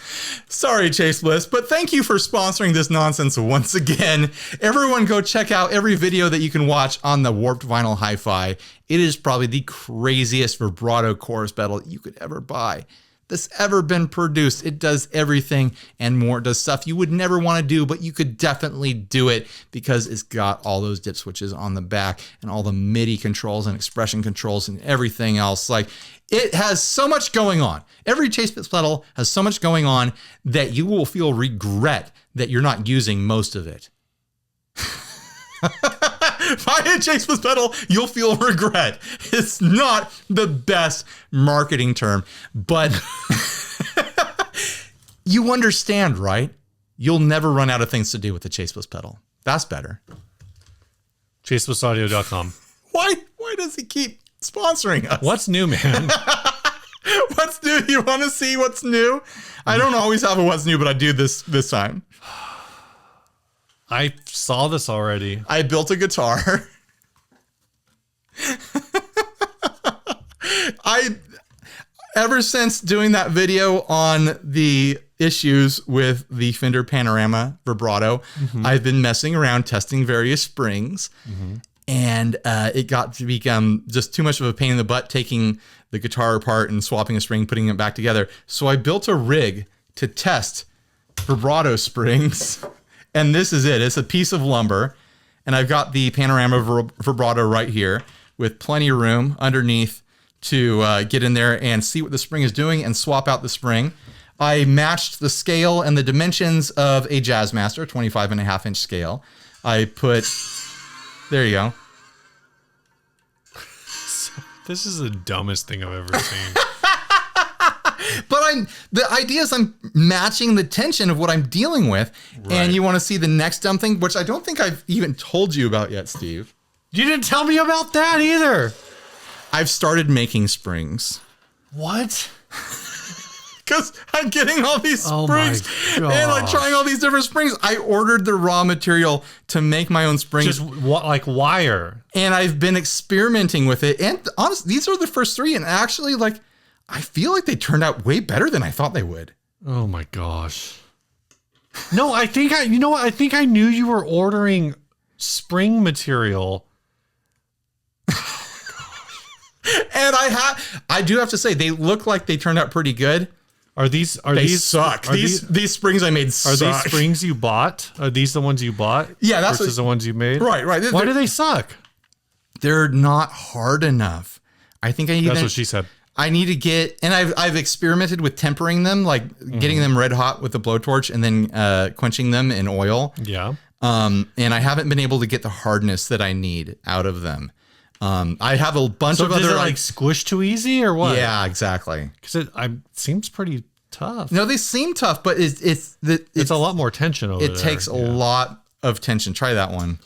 S2: Sorry, Chase Bliss, but thank you for sponsoring this nonsense once again. Everyone go check out every video that you can watch on the Warped Vinyl Hi-Fi. It is probably the craziest vibrato chorus pedal you could ever buy that's ever been produced. It does everything and more. It does stuff you would never want to do, but you could definitely do it because it's got all those dip switches on the back and all the MIDI controls and expression controls and everything else. Like, it has so much going on. Every Chase Bliss pedal has so much going on that you will feel regret that you're not using most of it. Buy a Chase Bliss pedal, you'll feel regret. It's not the best marketing term, but you understand, right? You'll never run out of things to do with the Chase Bliss pedal. That's better.
S1: ChaseBlissAudio.com.
S2: Why does he keep sponsoring us?
S1: What's new, man?
S2: What's new? You want to see what's new? I don't always have a what's new, but I do this time.
S1: I saw this already.
S2: I built a guitar. Ever since doing that video on the issues with the Fender Panorama vibrato, I've been messing around testing various springs, and it got to become just too much of a pain in the butt taking the guitar apart and swapping a spring, putting it back together. So I built a rig to test vibrato springs. And this is it. It's a piece of lumber. And I've got the Panorama vibrato right here with plenty of room underneath to get in there and see what the spring is doing and swap out the spring. I matched the scale and the dimensions of a Jazzmaster, 25.5-inch scale. I put, there you go.
S1: This is the dumbest thing I've ever seen.
S2: But the idea is I'm matching the tension of what I'm dealing with. Right. And you want to see the next dumb thing, which I don't think I've even told you about yet, Steve.
S1: You didn't tell me about that either.
S2: I've started making springs.
S1: What?
S2: Because I'm getting all these springs and I'm trying all these different springs. I ordered the raw material to make my own springs.
S1: Just like wire.
S2: And I've been experimenting with it. And honestly, these are the first three. And actually, like, I feel like they turned out way better than I thought they would.
S1: Oh my gosh. No, I think you know what? I think I knew you were ordering spring material.
S2: And I do have to say, they look like they turned out pretty good.
S1: They
S2: suck. These springs I made suck.
S1: Are these springs you bought? Are these the ones you bought?
S2: Yeah, that's
S1: versus the ones you made.
S2: Right.
S1: Why do they suck?
S2: They're not hard enough. I think I need.
S1: That's what she said.
S2: I need to get, and I've experimented with tempering them, like getting them red hot with a blowtorch and then quenching them in oil.
S1: Yeah.
S2: And I haven't been able to get the hardness that I need out of them. I have a bunch of other
S1: does it like squish too easy or what?
S2: Yeah, exactly.
S1: Because it seems pretty tough.
S2: No, they seem tough, but it's
S1: a lot more tension over there.
S2: It takes a lot of tension. Try that one.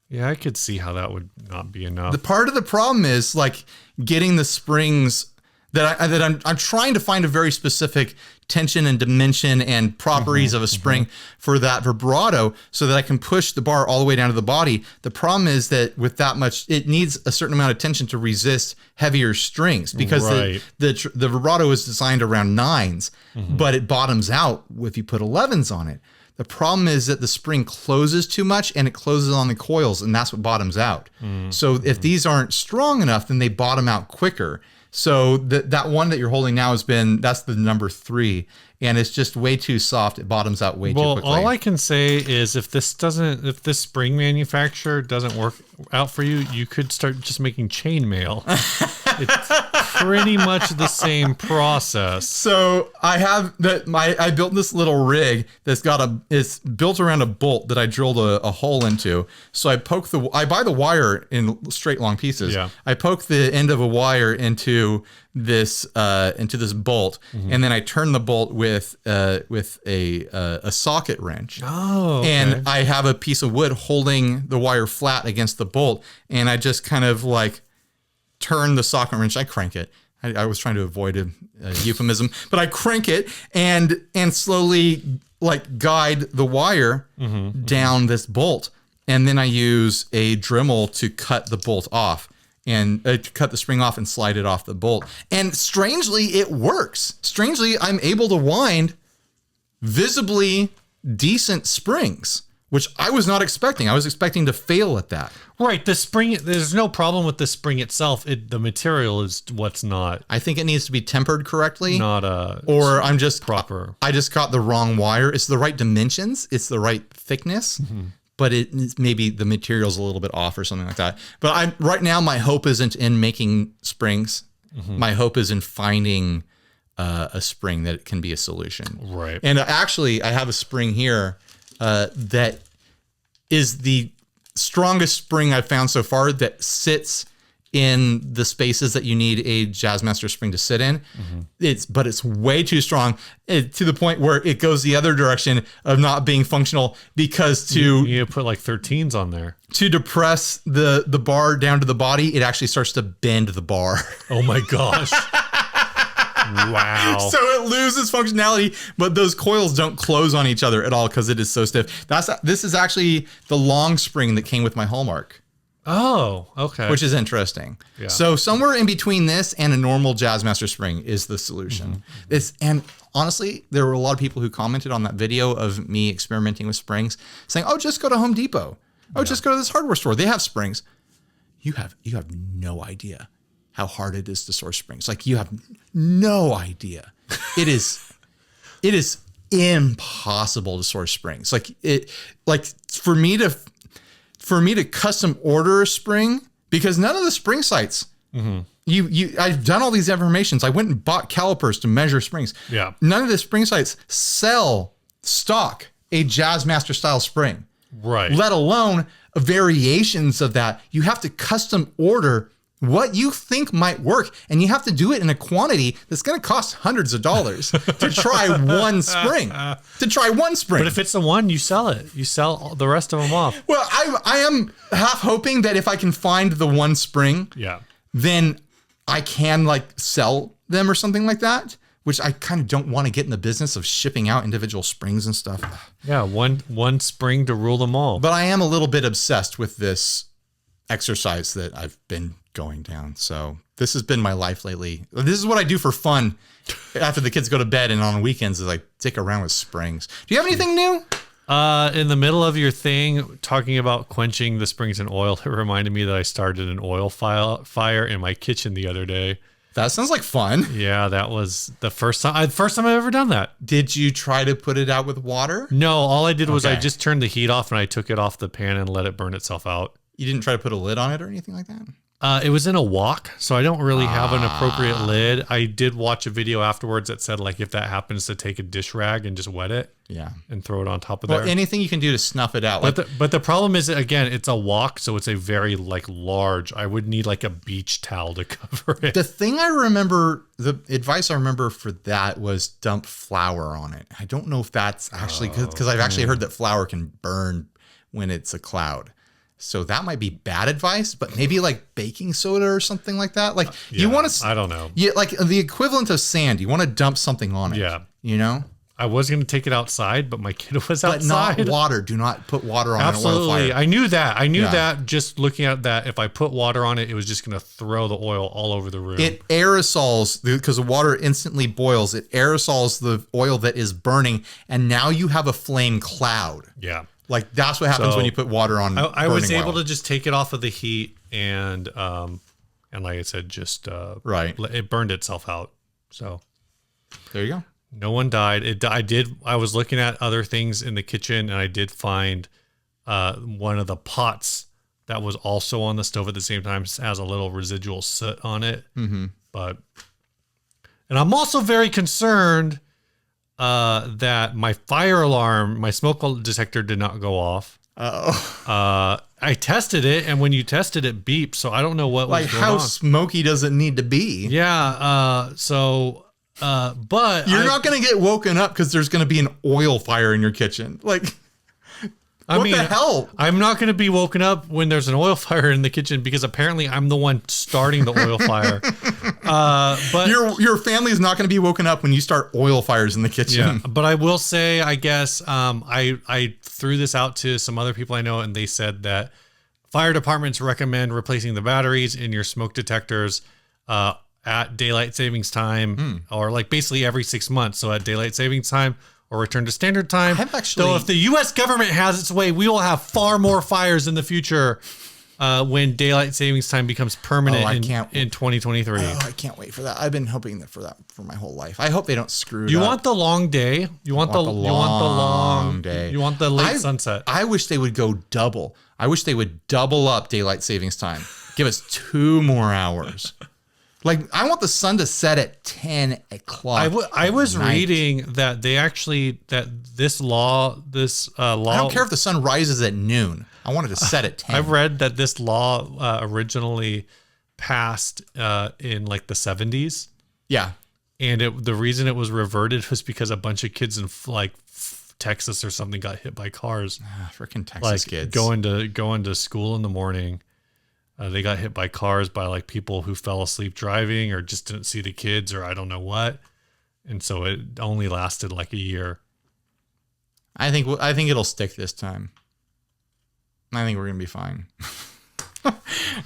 S1: Yeah, I could see how that would not be enough.
S2: The part of the problem is like getting the springs that I'm trying to find a very specific tension and dimension and properties of a spring for that vibrato so that I can push the bar all the way down to the body. The problem is that with that much, it needs a certain amount of tension to resist heavier strings because the vibrato is designed around 9s, but it bottoms out if you put 11s on it. The problem is that the spring closes too much and it closes on the coils, and that's what bottoms out. So if these aren't strong enough, then they bottom out quicker. So that one that you're holding now that's the number 3, and it's just way too soft. It bottoms out way too quickly.
S1: Well, all I can say is if this spring manufacturer doesn't work out for you, you could start just making chainmail. It's pretty much the same process.
S2: So I built this little rig that's it's built around a bolt that I drilled a hole into. So I buy the wire in straight long pieces.
S1: Yeah.
S2: I poke the end of a wire into this bolt, and then I turn the bolt with a socket wrench.
S1: Oh, okay.
S2: And I have a piece of wood holding the wire flat against the bolt, and I just kind of like turn the socket wrench. I crank it. I was trying to avoid a euphemism, but I crank it and slowly like guide the wire down this bolt, and then I use a Dremel to cut the bolt off and cut the spring off and slide it off the bolt. And strangely, it works. Strangely, I'm able to wind visibly decent springs, which I was not expecting. I was expecting to fail at that.
S1: Right. The spring, there's no problem with the spring itself. The material is what's not.
S2: I think it needs to be tempered correctly.
S1: Or
S2: I'm just
S1: proper.
S2: I just got the wrong wire. It's the right dimensions. It's the right thickness. But maybe the material's a little bit off or something like that. But right now, my hope isn't in making springs. My hope is in finding a spring that can be a solution.
S1: Right.
S2: And actually, I have a spring here that is the strongest spring I've found so far that sits in the spaces that you need a Jazzmaster spring to sit in. But it's way too strong to the point where it goes the other direction of not being functional because
S1: you put like 13s on there.
S2: To depress the bar down to the body, it actually starts to bend the bar.
S1: Oh my gosh. Wow.
S2: So it loses functionality, but those coils don't close on each other at all because it is so stiff. This is actually the long spring that came with my Hallmark.
S1: Oh, okay.
S2: Which is interesting.
S1: Yeah.
S2: So somewhere in between this and a normal Jazzmaster spring is the solution. And honestly, there were a lot of people who commented on that video of me experimenting with springs saying, "Oh, just go to Home Depot. Oh, just go to this hardware store. They have springs." You have no idea how hard it is to source springs. Like, you have no idea. It is impossible to source springs. For me to custom order a spring, because none of the spring sites, I've done all these informations. I went and bought calipers to measure springs.
S1: Yeah.
S2: None of the spring sites stock a Jazzmaster style spring.
S1: Right.
S2: Let alone variations of that. You have to custom order what you think might work, and you have to do it in a quantity that's going to cost hundreds of dollars to try one spring. But
S1: if it's the one, you sell it. You sell the rest of them off.
S2: Well, I am half hoping that if I can find the one spring, then I can like sell them or something like that, which I kind of don't want to get in the business of shipping out individual springs and stuff.
S1: Yeah, one spring to rule them all.
S2: But I am a little bit obsessed with this exercise that I've been going down. So this has been my life lately. This is what I do for fun after the kids go to bed and on weekends is I dick around with springs. Do you have anything new?
S1: In the middle of your thing, talking about quenching the springs in oil, it reminded me that I started an oil fire in my kitchen the other day.
S2: That sounds like fun.
S1: Yeah, that was the first time I've ever done that.
S2: Did you try to put it out with water?
S1: No, all I did was I just turned the heat off and I took it off the pan and let it burn itself out.
S2: You didn't try to put a lid on it or anything like that?
S1: It was in a wok, so I don't really have an appropriate lid. I did watch a video afterwards that said, like, if that happens, to take a dish rag and just wet it.
S2: Yeah.
S1: And throw it on top of there.
S2: Anything you can do to snuff it out.
S1: But the problem is, again, it's a wok, so it's a very, like, large. I would need, like, a beach towel to cover it.
S2: The thing I remember, the advice I remember for that was dump flour on it. I don't know if that's actually, because I've actually heard that flour can burn when it's a cloud. So that might be bad advice, but maybe like baking soda or something like that. Like you want to,
S1: I don't know.
S2: Yeah, like the equivalent of sand. You want to dump something on it.
S1: Yeah.
S2: You know?
S1: I was going to take it outside, but my kid was outside.
S2: But not water. Do not put water on
S1: Absolutely.
S2: an oil fire.
S1: I knew that. That just looking at that. If I put water on it, it was just going to throw the oil all over the room.
S2: It aerosols, because the water instantly boils. It aerosols the oil that is burning, and now you have a flame cloud.
S1: Yeah.
S2: Like that's what happens when you put water on.
S1: I was able to just take it off of the heat and like I said, just it burned itself out. So
S2: there you go.
S1: No one died. I was looking at other things in the kitchen and I did find one of the pots that was also on the stove at the same time has a little residual soot on it. Mm-hmm. And I'm also very concerned that my fire alarm, my smoke detector did not go off. I tested it, and when you tested it, beeped. So I don't know what was going on.
S2: How smoky does it need to be?
S1: Yeah. But
S2: you're not going to get woken up because there's going to be an oil fire in your kitchen. Like, what the hell?
S1: I'm not going to be woken up when there's an oil fire in the kitchen because apparently I'm the one starting the oil fire. But
S2: your family is not going to be woken up when you start oil fires in the kitchen.
S1: Yeah, but I will say, I guess, I threw this out to some other people I know, and they said that fire departments recommend replacing the batteries in your smoke detectors at daylight savings time, or like basically every 6 months. So at daylight savings time or return to standard time. So if the U.S. government has its way, we will have far more fires in the future when daylight savings time becomes permanent in 2023.
S2: Oh, I can't wait for that. I've been hoping for that for my whole life. I hope they don't screw it
S1: You
S2: up.
S1: want the long day? You want the long day? You want the late sunset?
S2: I wish they would go double. I wish they would double up daylight savings time. Give us 2 more hours. Like, I want the sun to set at 10 o'clock.
S1: I was reading that they actually, this law. I
S2: don't care if the sun rises at noon. I want it to set at 10.
S1: I've read that this law originally passed in like the 70s.
S2: Yeah.
S1: And the reason it was reverted was because a bunch of kids in like Texas or something got hit by cars.
S2: Freaking Texas kids.
S1: Going to school in the morning. They got hit by cars by like people who fell asleep driving or just didn't see the kids or I don't know what. And so it only lasted like a year.
S2: I think it'll stick this time. I think we're going to be fine. All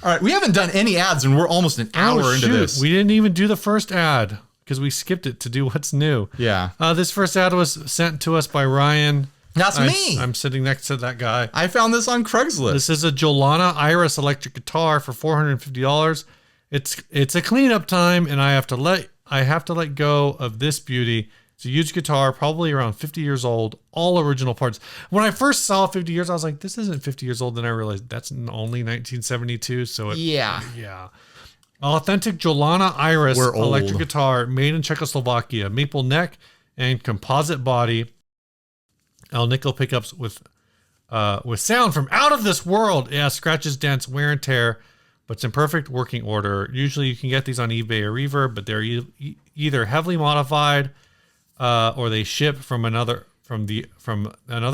S2: right. We haven't done any ads and we're almost an hour into this.
S1: We didn't even do the first ad because we skipped it to do what's new.
S2: Yeah.
S1: This first ad was sent to us by Ryan.
S2: That's me.
S1: I'm sitting next to that guy.
S2: I found this on Craigslist.
S1: This is a Jolana Iris electric guitar for $450. It's a cleanup time, and I have to let go of this beauty. It's a huge guitar, probably around 50 years old, all original parts. When I first saw 50 years, I was like, this isn't 50 years old. Then I realized that's only 1972. So yeah. Authentic Jolana Iris electric guitar made in Czechoslovakia, maple neck and composite body. Nickel pickups with sound from out of this world. Yeah, scratches, dents, wear and tear, but it's in perfect working order. Usually you can get these on eBay or Reverb, but they're either heavily modified or they ship from another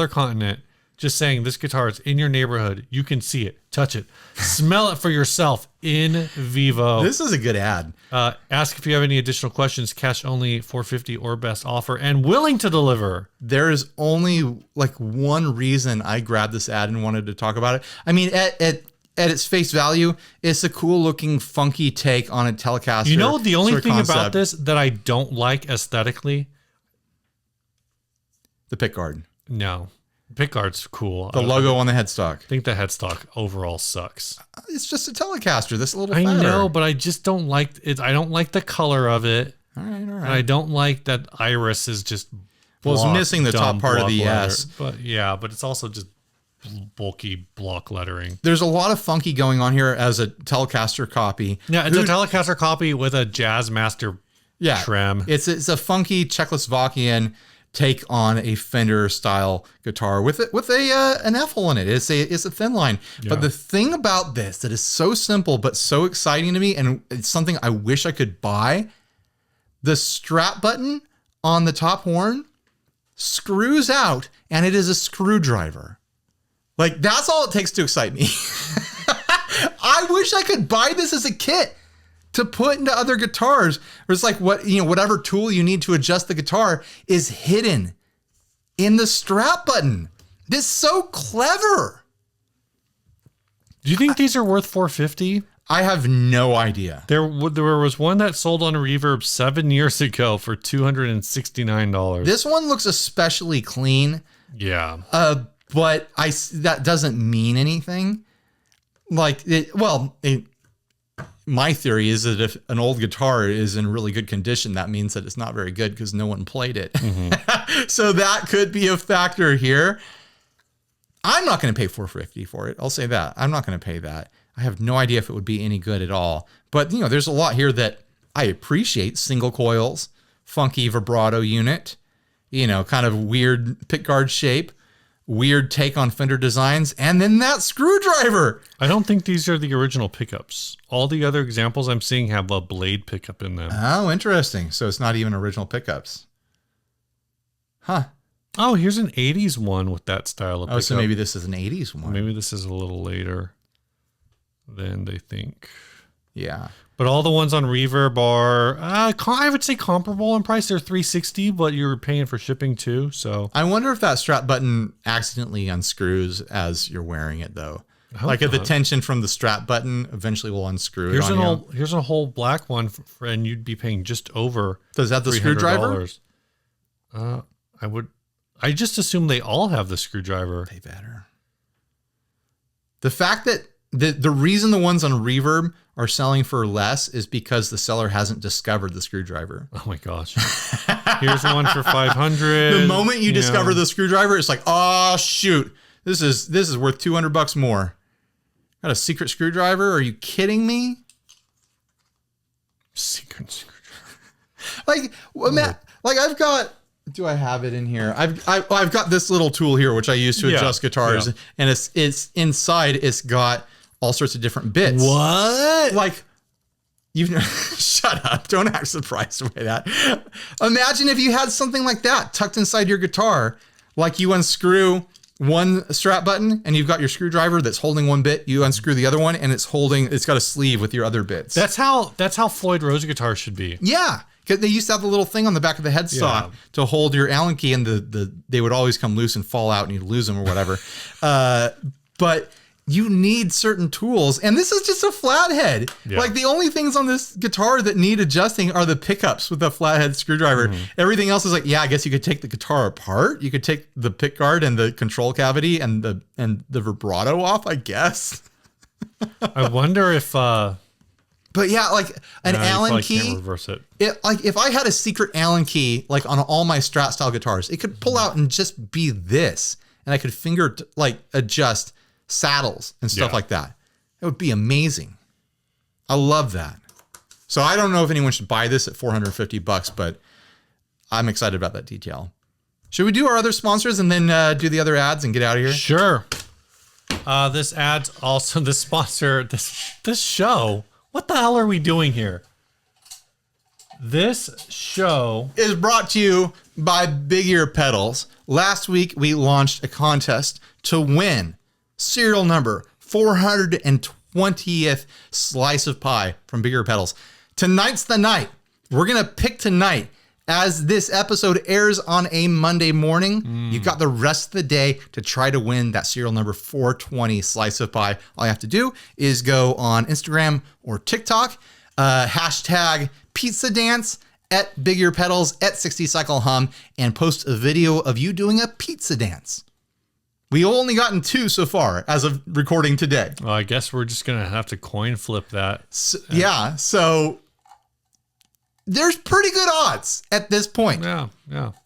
S1: continent. Just saying, this guitar is in your neighborhood. You can see it, touch it, smell it for yourself in vivo.
S2: This is a good ad.
S1: Ask if you have any additional questions. Cash only, $450 or best offer, and willing to deliver.
S2: There is only like one reason I grabbed this ad and wanted to talk about it. I mean, at its face value, it's a cool looking, funky take on a Telecaster.
S1: You know, the only thing
S2: concept.
S1: about this that I don't like aesthetically?
S2: The pickguard.
S1: No. Pickguard's cool.
S2: The logo on the headstock.
S1: I think the headstock overall sucks.
S2: It's just a Telecaster. This little
S1: I
S2: fatter.
S1: know, but I just don't like it. I don't like the color of it.
S2: All right.
S1: And I don't like that iris is just
S2: Well, it's missing the top part of the S.
S1: But it's also just bulky block lettering.
S2: There's a lot of funky going on here as a Telecaster copy.
S1: Yeah, it's a Telecaster copy with a Jazzmaster trim.
S2: It's a funky Czechoslovakian take on a Fender style guitar with an F hole in it. It's a thin line. Yeah. But the thing about this that is so simple but so exciting to me, and it's something I wish I could buy, the strap button on the top horn screws out, and it is a screwdriver. Like, that's all it takes to excite me. I wish I could buy this as a kit to put into other guitars. Where it's like whatever tool you need to adjust the guitar is hidden in the strap button. This is so clever.
S1: Do you think these are worth $450?
S2: I have no idea.
S1: There was one that sold on Reverb 7 years ago for $269.
S2: This one looks especially clean.
S1: Yeah.
S2: But that doesn't mean anything. My theory is that if an old guitar is in really good condition, that means that it's not very good because no one played it. Mm-hmm. So that could be a factor here. I'm not going to pay $450 for it. I'll say that. I'm not going to pay that. I have no idea if it would be any good at all. But, there's a lot here that I appreciate. Single coils, funky vibrato unit, kind of weird pickguard shape, weird take on Fender designs, and then that screwdriver.
S1: I don't think these are the original pickups. All the other examples I'm seeing have a blade pickup in them.
S2: Oh, interesting. So it's not even original pickups. Huh.
S1: Oh, here's an 80s one with that style of pickup.
S2: Oh, so maybe this is an 80s one.
S1: Maybe this is a little later than they think.
S2: Yeah.
S1: But all the ones on Reverb are, I would say comparable in price. They're $360, but you're paying for shipping too. So
S2: I wonder if that strap button accidentally unscrews as you're wearing it, though. If the tension from the strap button eventually will unscrew
S1: here's
S2: it on you.
S1: Here's a whole black one, and you'd be paying just over.
S2: Does that the screwdriver?
S1: I just assume they all have the screwdriver.
S2: They better. The fact that the reason the ones on Reverb are selling for less is because the seller hasn't discovered the screwdriver.
S1: Oh my gosh. Here's one for $500.
S2: The moment you discover the screwdriver, it's like, oh shoot, this is worth $200 more. Got a secret screwdriver? Are you kidding me?
S1: Secret screwdriver.
S2: I've got. Do I have it in here? I've got this little tool here which I use to adjust guitars, and it's inside. It's got all sorts of different bits.
S1: What?
S2: Shut up! Don't act surprised by that. Imagine if you had something like that tucked inside your guitar. Like, you unscrew one strap button and you've got your screwdriver that's holding one bit. You unscrew the other one and it's got a sleeve with your other bits.
S1: That's how Floyd Rose guitars should be.
S2: Yeah. Because they used to have the little thing on the back of the headstock to hold your Allen key, and they would always come loose and fall out and you'd lose them or whatever. But you need certain tools, and this is just a flathead. Yeah. Like, the only things on this guitar that need adjusting are the pickups with a flathead screwdriver. Mm-hmm. Everything else is like, I guess you could take the guitar apart. You could take the pickguard and the control cavity and the vibrato off, I guess.
S1: I wonder if
S2: but yeah, like an Allen key.
S1: Can't reverse it.
S2: If I had a secret Allen key, like on all my Strat style guitars, it could pull out and just be this, and I could adjust saddles and stuff like that. It would be amazing. I love that. So I don't know if anyone should buy this at $450, but I'm excited about that detail. Should we do our other sponsors and then do the other ads and get out of here?
S1: Sure. This ad's also the sponsor. This show. What the hell are we doing here? This show
S2: is brought to you by Big Ear Pedals. Last week, we launched a contest to win serial number 420th slice of pie from Big Ear Pedals. Tonight's the night. We're going to pick tonight As this episode airs on a Monday morning, you've got the rest of the day to try to win that serial number 420 slice of pie. All you have to do is go on Instagram or TikTok, hashtag pizza dance, at Big Ear Pedals, at 60 Cycle Hum, and post a video of you doing a pizza dance. We only gotten 2 so far as of recording today.
S1: Well, I guess we're just going to have to coin flip that.
S2: So there's pretty good odds at this point.
S1: Yeah.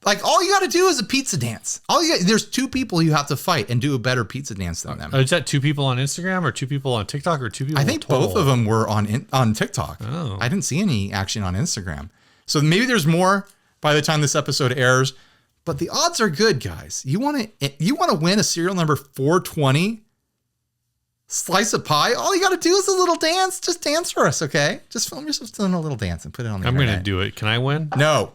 S2: Like, all you got to do is a pizza dance. There's 2 people you have to fight and do a better pizza dance than them.
S1: Is that 2 people on Instagram or 2 people on TikTok or 2 people?
S2: I think
S1: total?
S2: both of them were on TikTok.
S1: Oh.
S2: I didn't see any action on Instagram. So maybe there's more by the time this episode airs, but the odds are good, guys. You want to win a serial number 420 slice of pie? All you got to do is a little dance. Just dance for us, okay? Just film yourself doing a little dance and put it on the internet.
S1: I'm going to do it. Can I win?
S2: No.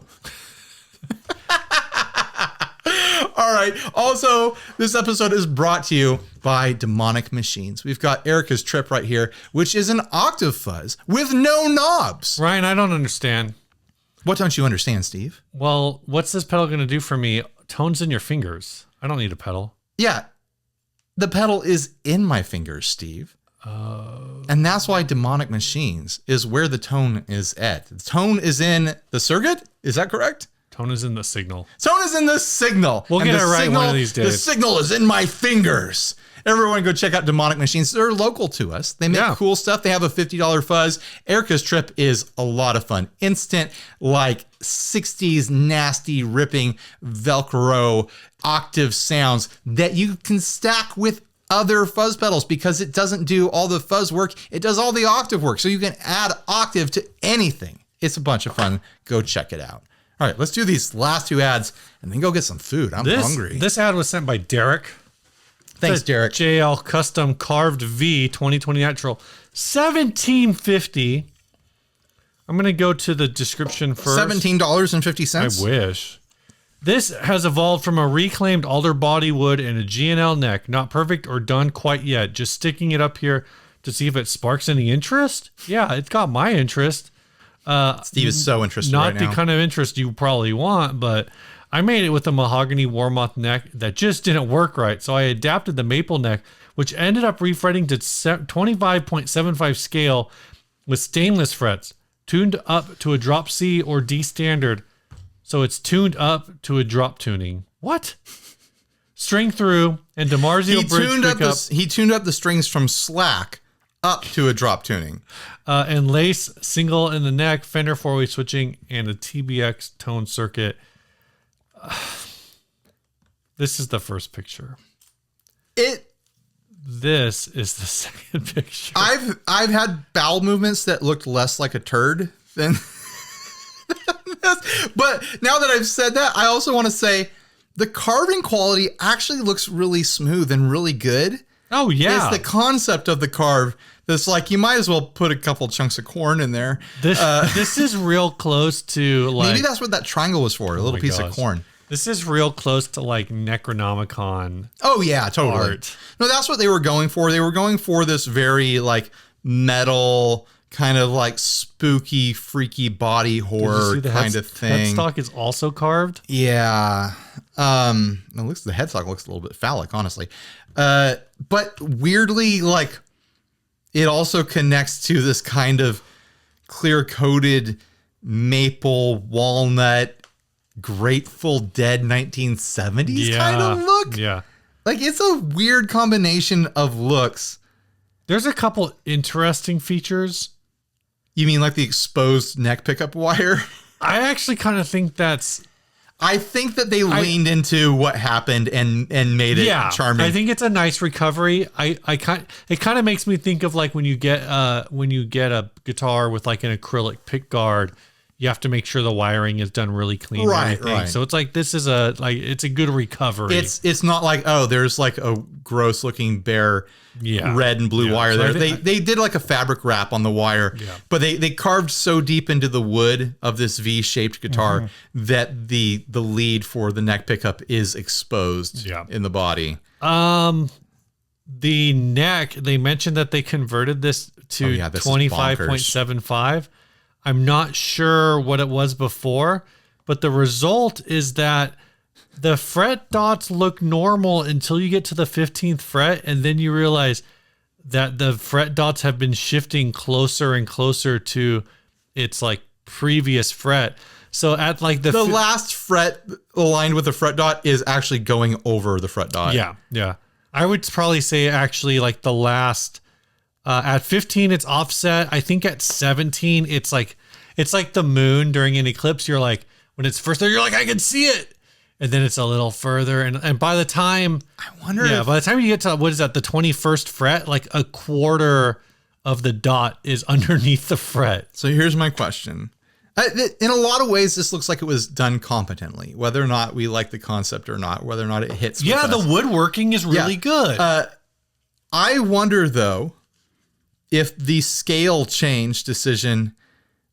S2: All right. Also, this episode is brought to you by Demonic Machines. We've got Erica's Trip right here, which is an octave fuzz with no knobs.
S1: Ryan, I don't understand.
S2: What don't you understand, Steve?
S1: Well, what's this pedal going to do for me? Tones in your fingers. I don't need a pedal.
S2: Yeah. The pedal is in my fingers, Steve. And that's why Demonic Machines is where the tone is at. The tone is in the circuit. Is that correct?
S1: Tone is in the signal.
S2: Tone is in the signal.
S1: We'll get it right one of these days.
S2: The signal is in my fingers. Everyone go check out Demonic Machines. They're local to us. They make cool stuff. They have a $50 fuzz. Erica's Trip is a lot of fun. Instant, like 60s nasty ripping Velcro octave sounds that you can stack with other fuzz pedals because it doesn't do all the fuzz work. It does all the octave work. So you can add octave to anything. It's a bunch of fun. Go check it out. All right, let's do these last 2 ads and then go get some food. I'm hungry.
S1: This ad was sent by Derek.
S2: Thanks, Derek.
S1: JL Custom Carved V 2020 Natural, $17.50. I'm going to go to the description first.
S2: $17.50.
S1: I wish. This has evolved from a reclaimed alder body wood and a GNL neck. Not perfect or done quite yet. Just sticking it up here to see if it sparks any interest. Yeah, it's got my interest.
S2: Steve is so interested
S1: right
S2: now.
S1: Not the kind of interest you probably want, but I made it with a mahogany warmoth neck that just didn't work right. So I adapted the maple neck, which ended up refretting to 25.75 scale with stainless frets, tuned up to a drop C or D standard. So it's tuned up to a drop tuning. What? String through and DiMarzio bridge pickup.
S2: He tuned up the strings from slack up to a drop tuning.
S1: And lace single in the neck, Fender 4-way switching, and a TBX tone circuit. This is the first picture. This is the second picture.
S2: I've had bowel movements that looked less like a turd than this. But now that I've said that, I also want to say the carving quality actually looks really smooth and really good.
S1: Oh, yeah.
S2: It's the concept of the carve that's like, you might as well put a couple chunks of corn in there.
S1: This is real close to like...
S2: Maybe that's what that triangle was for, a little piece of corn.
S1: This is real close to like Necronomicon.
S2: Oh, yeah, totally.
S1: Art.
S2: No, that's what they were going for. They were going for this very like metal, kind of like spooky, freaky body horror kind of thing.
S1: Headstock is also carved?
S2: Yeah. The headstock looks a little bit phallic, honestly. But weirdly, like, it also connects to this kind of clear-coated maple walnut Grateful Dead 1970s kind of look.
S1: Yeah.
S2: Like, it's a weird combination of looks.
S1: There's a couple interesting features.
S2: You mean like the exposed neck pickup wire?
S1: I actually kind of think that's...
S2: I think that they leaned into what happened and made it charming.
S1: I think it's a nice recovery. It kind of makes me think of like when you get a guitar with like an acrylic pick guard, you have to make sure the wiring is done really clean. Right. So it's like it's a good recovery.
S2: It's not like, oh, there's like a gross looking bare red and blue wire there. They did like a fabric wrap on the wire, but they carved so deep into the wood of this V-shaped guitar that the lead for the neck pickup is exposed in the body.
S1: The neck, they mentioned that they converted this to 25.75. I'm not sure what it was before, but the result is that the fret dots look normal until you get to the 15th fret, and then you realize that the fret dots have been shifting closer and closer to its like previous fret. So at like the
S2: last fret aligned with the fret dot is actually going over the fret dot.
S1: Yeah, yeah. I would probably say actually like the last at 15 it's offset. I think at 17 it's like the moon during an eclipse. You're like when it's first there, you're like I can see it, and then it's a little further, and by the time by the time you get to what is that the 21st fret, like a quarter of the dot is underneath the fret.
S2: So here's my question. In a lot of ways, this looks like it was done competently, whether or not we like the concept or not, whether or not it hits.
S1: Yeah, the woodworking is really good.
S2: I wonder, though, if the scale change decision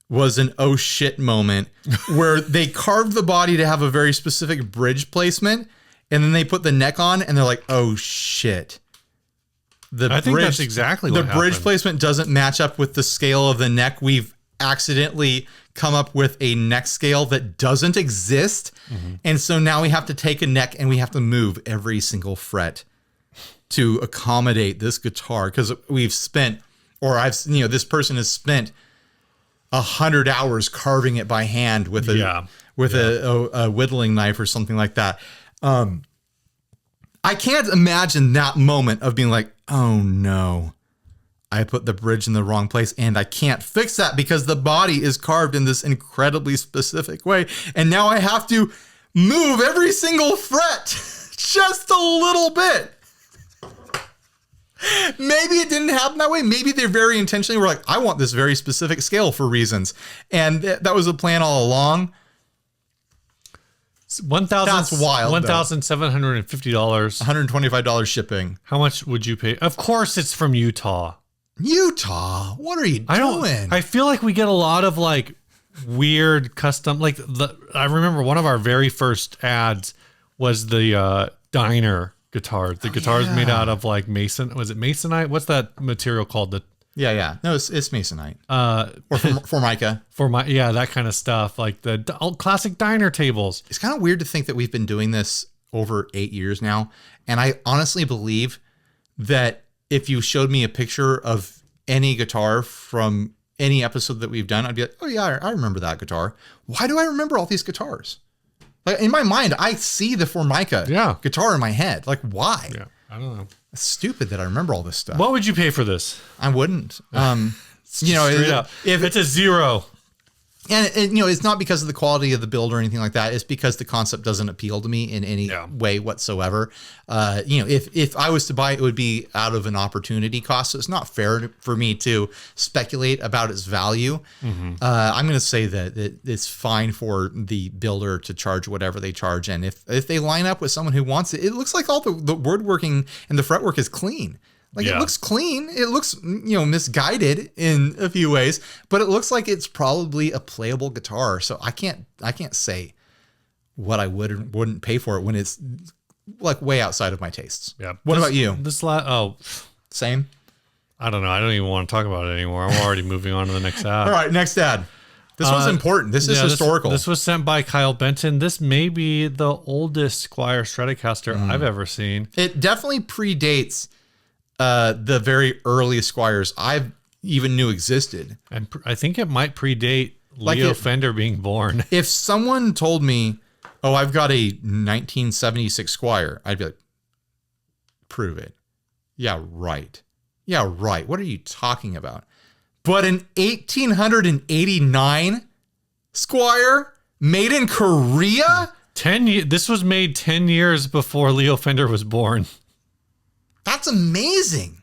S2: was an oh shit moment where they carved the body to have a very specific bridge placement, and then they put the neck on, and they're like, oh shit.
S1: I think that's exactly what happened.
S2: The bridge placement doesn't match up with the scale of the neck. We've accidentally come up with a neck scale that doesn't exist. Mm-hmm. And so now we have to take a neck and we have to move every single fret to accommodate this guitar. Because we've spent, or this person has spent 100 hours carving it by hand with a whittling knife or something like that. I can't imagine that moment of being like, oh no, I put the bridge in the wrong place and I can't fix that because the body is carved in this incredibly specific way. And now I have to move every single fret just a little bit. Maybe it didn't happen that way. Maybe they very intentionally were like, I want this very specific scale for reasons. And that was the plan all along.
S1: That's wild. $1,750.
S2: $125 shipping.
S1: How much would you pay? Of course, it's from Utah.
S2: Utah, what are you doing?
S1: I feel like we get a lot of like weird custom. Like I remember one of our very first ads was the diner guitar. The guitar is made out of like mason. Was it masonite? What's that material called?
S2: No, it's masonite. Or formica.
S1: That kind of stuff. Like the classic diner tables.
S2: It's kind of weird to think that we've been doing this over 8 years now, and I honestly believe that if you showed me a picture of any guitar from any episode that we've done, I'd be like, oh yeah, I remember that guitar. Why do I remember all these guitars? Like in my mind, I see the Formica guitar in my head. Like why?
S1: Yeah, I don't know.
S2: It's stupid that I remember all this stuff.
S1: What would you pay for this?
S2: I wouldn't.
S1: Straight up. If it's a zero.
S2: And it's not because of the quality of the build or anything like that. It's because the concept doesn't appeal to me in any way whatsoever. If I was to buy it would be out of an opportunity cost. So it's not fair for me to speculate about its value. Mm-hmm. I'm going to say that it's fine for the builder to charge whatever they charge. And if they line up with someone who wants it, it looks like all the woodworking and the fretwork is clean. It looks clean. It looks, misguided in a few ways, but it looks like it's probably a playable guitar. So I can't say what I would or wouldn't pay for it when it's like way outside of my tastes.
S1: Yeah.
S2: What about you? Same.
S1: I don't know. I don't even want to talk about it anymore. I'm already moving on to the next ad.
S2: All right, next ad. This one's important. This is historical.
S1: This was sent by Kyle Benton. This may be the oldest Squier Stratocaster I've ever seen.
S2: It definitely predates the very earliest Squiers I've even knew existed.
S1: And I think it might predate Leo Fender being born.
S2: If someone told me, oh, I've got a 1976 Squier, I'd be like, prove it. Yeah, right. Yeah, right. What are you talking about? But an 1889 Squier made in Korea?
S1: This was made 10 years before Leo Fender was born.
S2: That's amazing.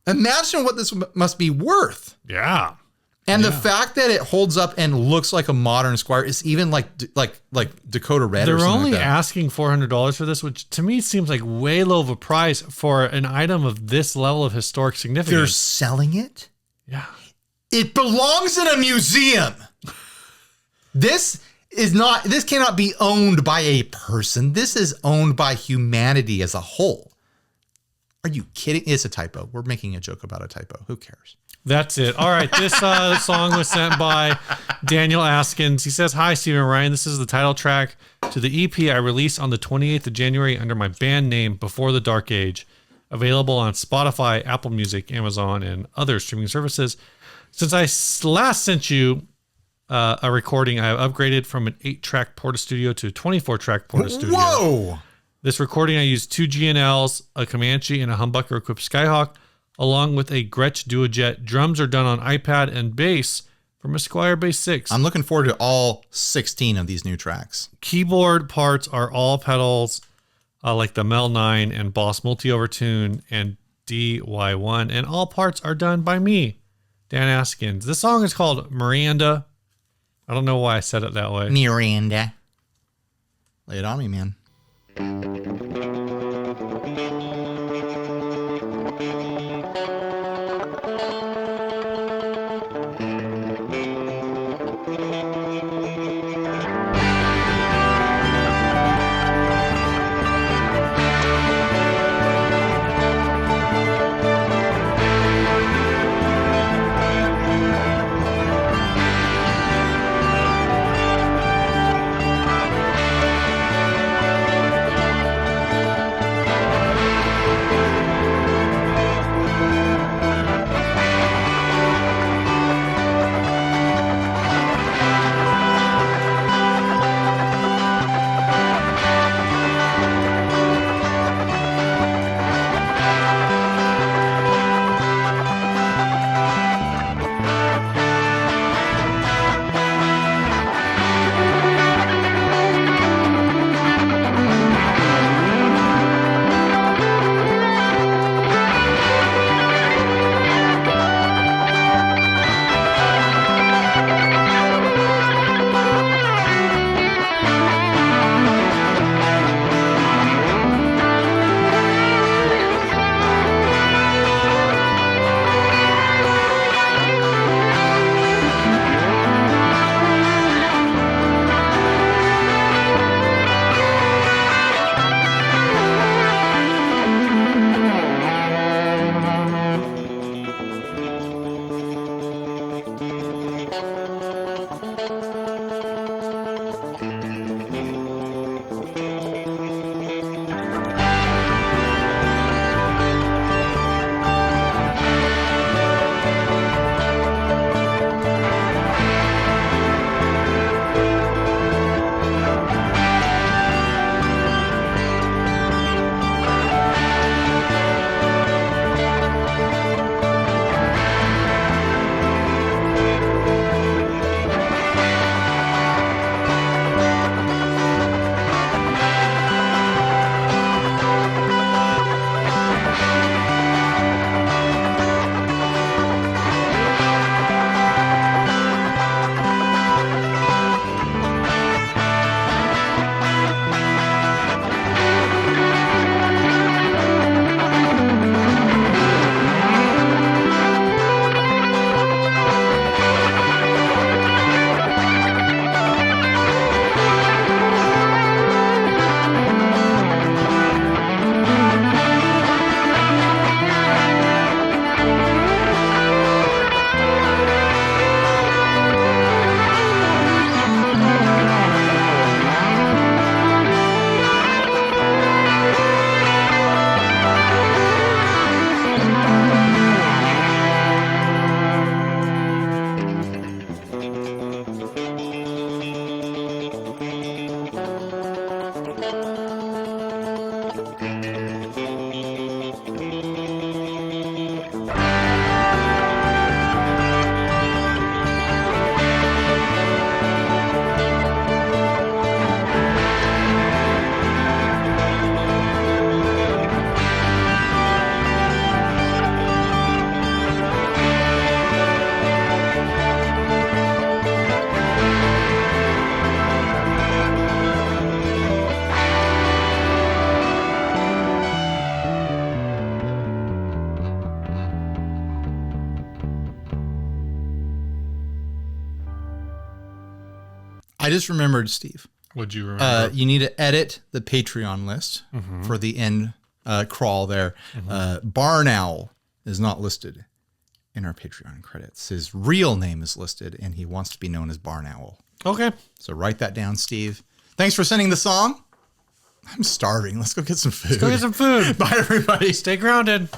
S2: Imagine what this must be worth.
S1: Yeah.
S2: And the fact that it holds up and looks like a modern Squier is even like Dakota Red.
S1: They're only asking $400 for this, which to me seems like way low of a price for an item of this level of historic significance.
S2: They're selling it?
S1: Yeah.
S2: It belongs in a museum. This cannot be owned by a person. This is owned by humanity as a whole. Are you kidding? It's a typo. We're making a joke about a typo. Who cares?
S1: That's it. All right. This song was sent by Daniel Askins. He says, "Hi, Stephen and Ryan. This is the title track to the EP I released on the 28th of January under my band name, Before the Dark Age. Available on Spotify, Apple Music, Amazon, and other streaming services. Since I last sent you a recording, I have upgraded from an 8-track Porta Studio to a 24-track Porta Studio.
S2: Whoa!
S1: This recording, I used 2 GNLs, a Comanche, and a humbucker-equipped Skyhawk, along with a Gretsch Duojet. Drums are done on iPad, and bass from a Squier Bass 6.
S2: I'm looking forward to all 16 of these new tracks.
S1: Keyboard parts are all pedals, like the Mel 9 and Boss Multi-Overtune and DY1, and all parts are done by me, Dan Askins. This song is called Miranda. I don't know why I said it that way.
S2: Miranda. Lay it on me, man. I just remembered, Steve.
S1: What'd you remember?
S2: You need to edit the Patreon list for the end crawl there. Barn Owl is not listed. in our Patreon credits. His real name is listed, and he wants to be known as Barn Owl.
S1: Okay.
S2: So write that down, Steve. Thanks for sending the song. I'm starving. Let's go get some food.
S1: Let's go get some food.
S2: Bye, everybody.
S1: Stay grounded.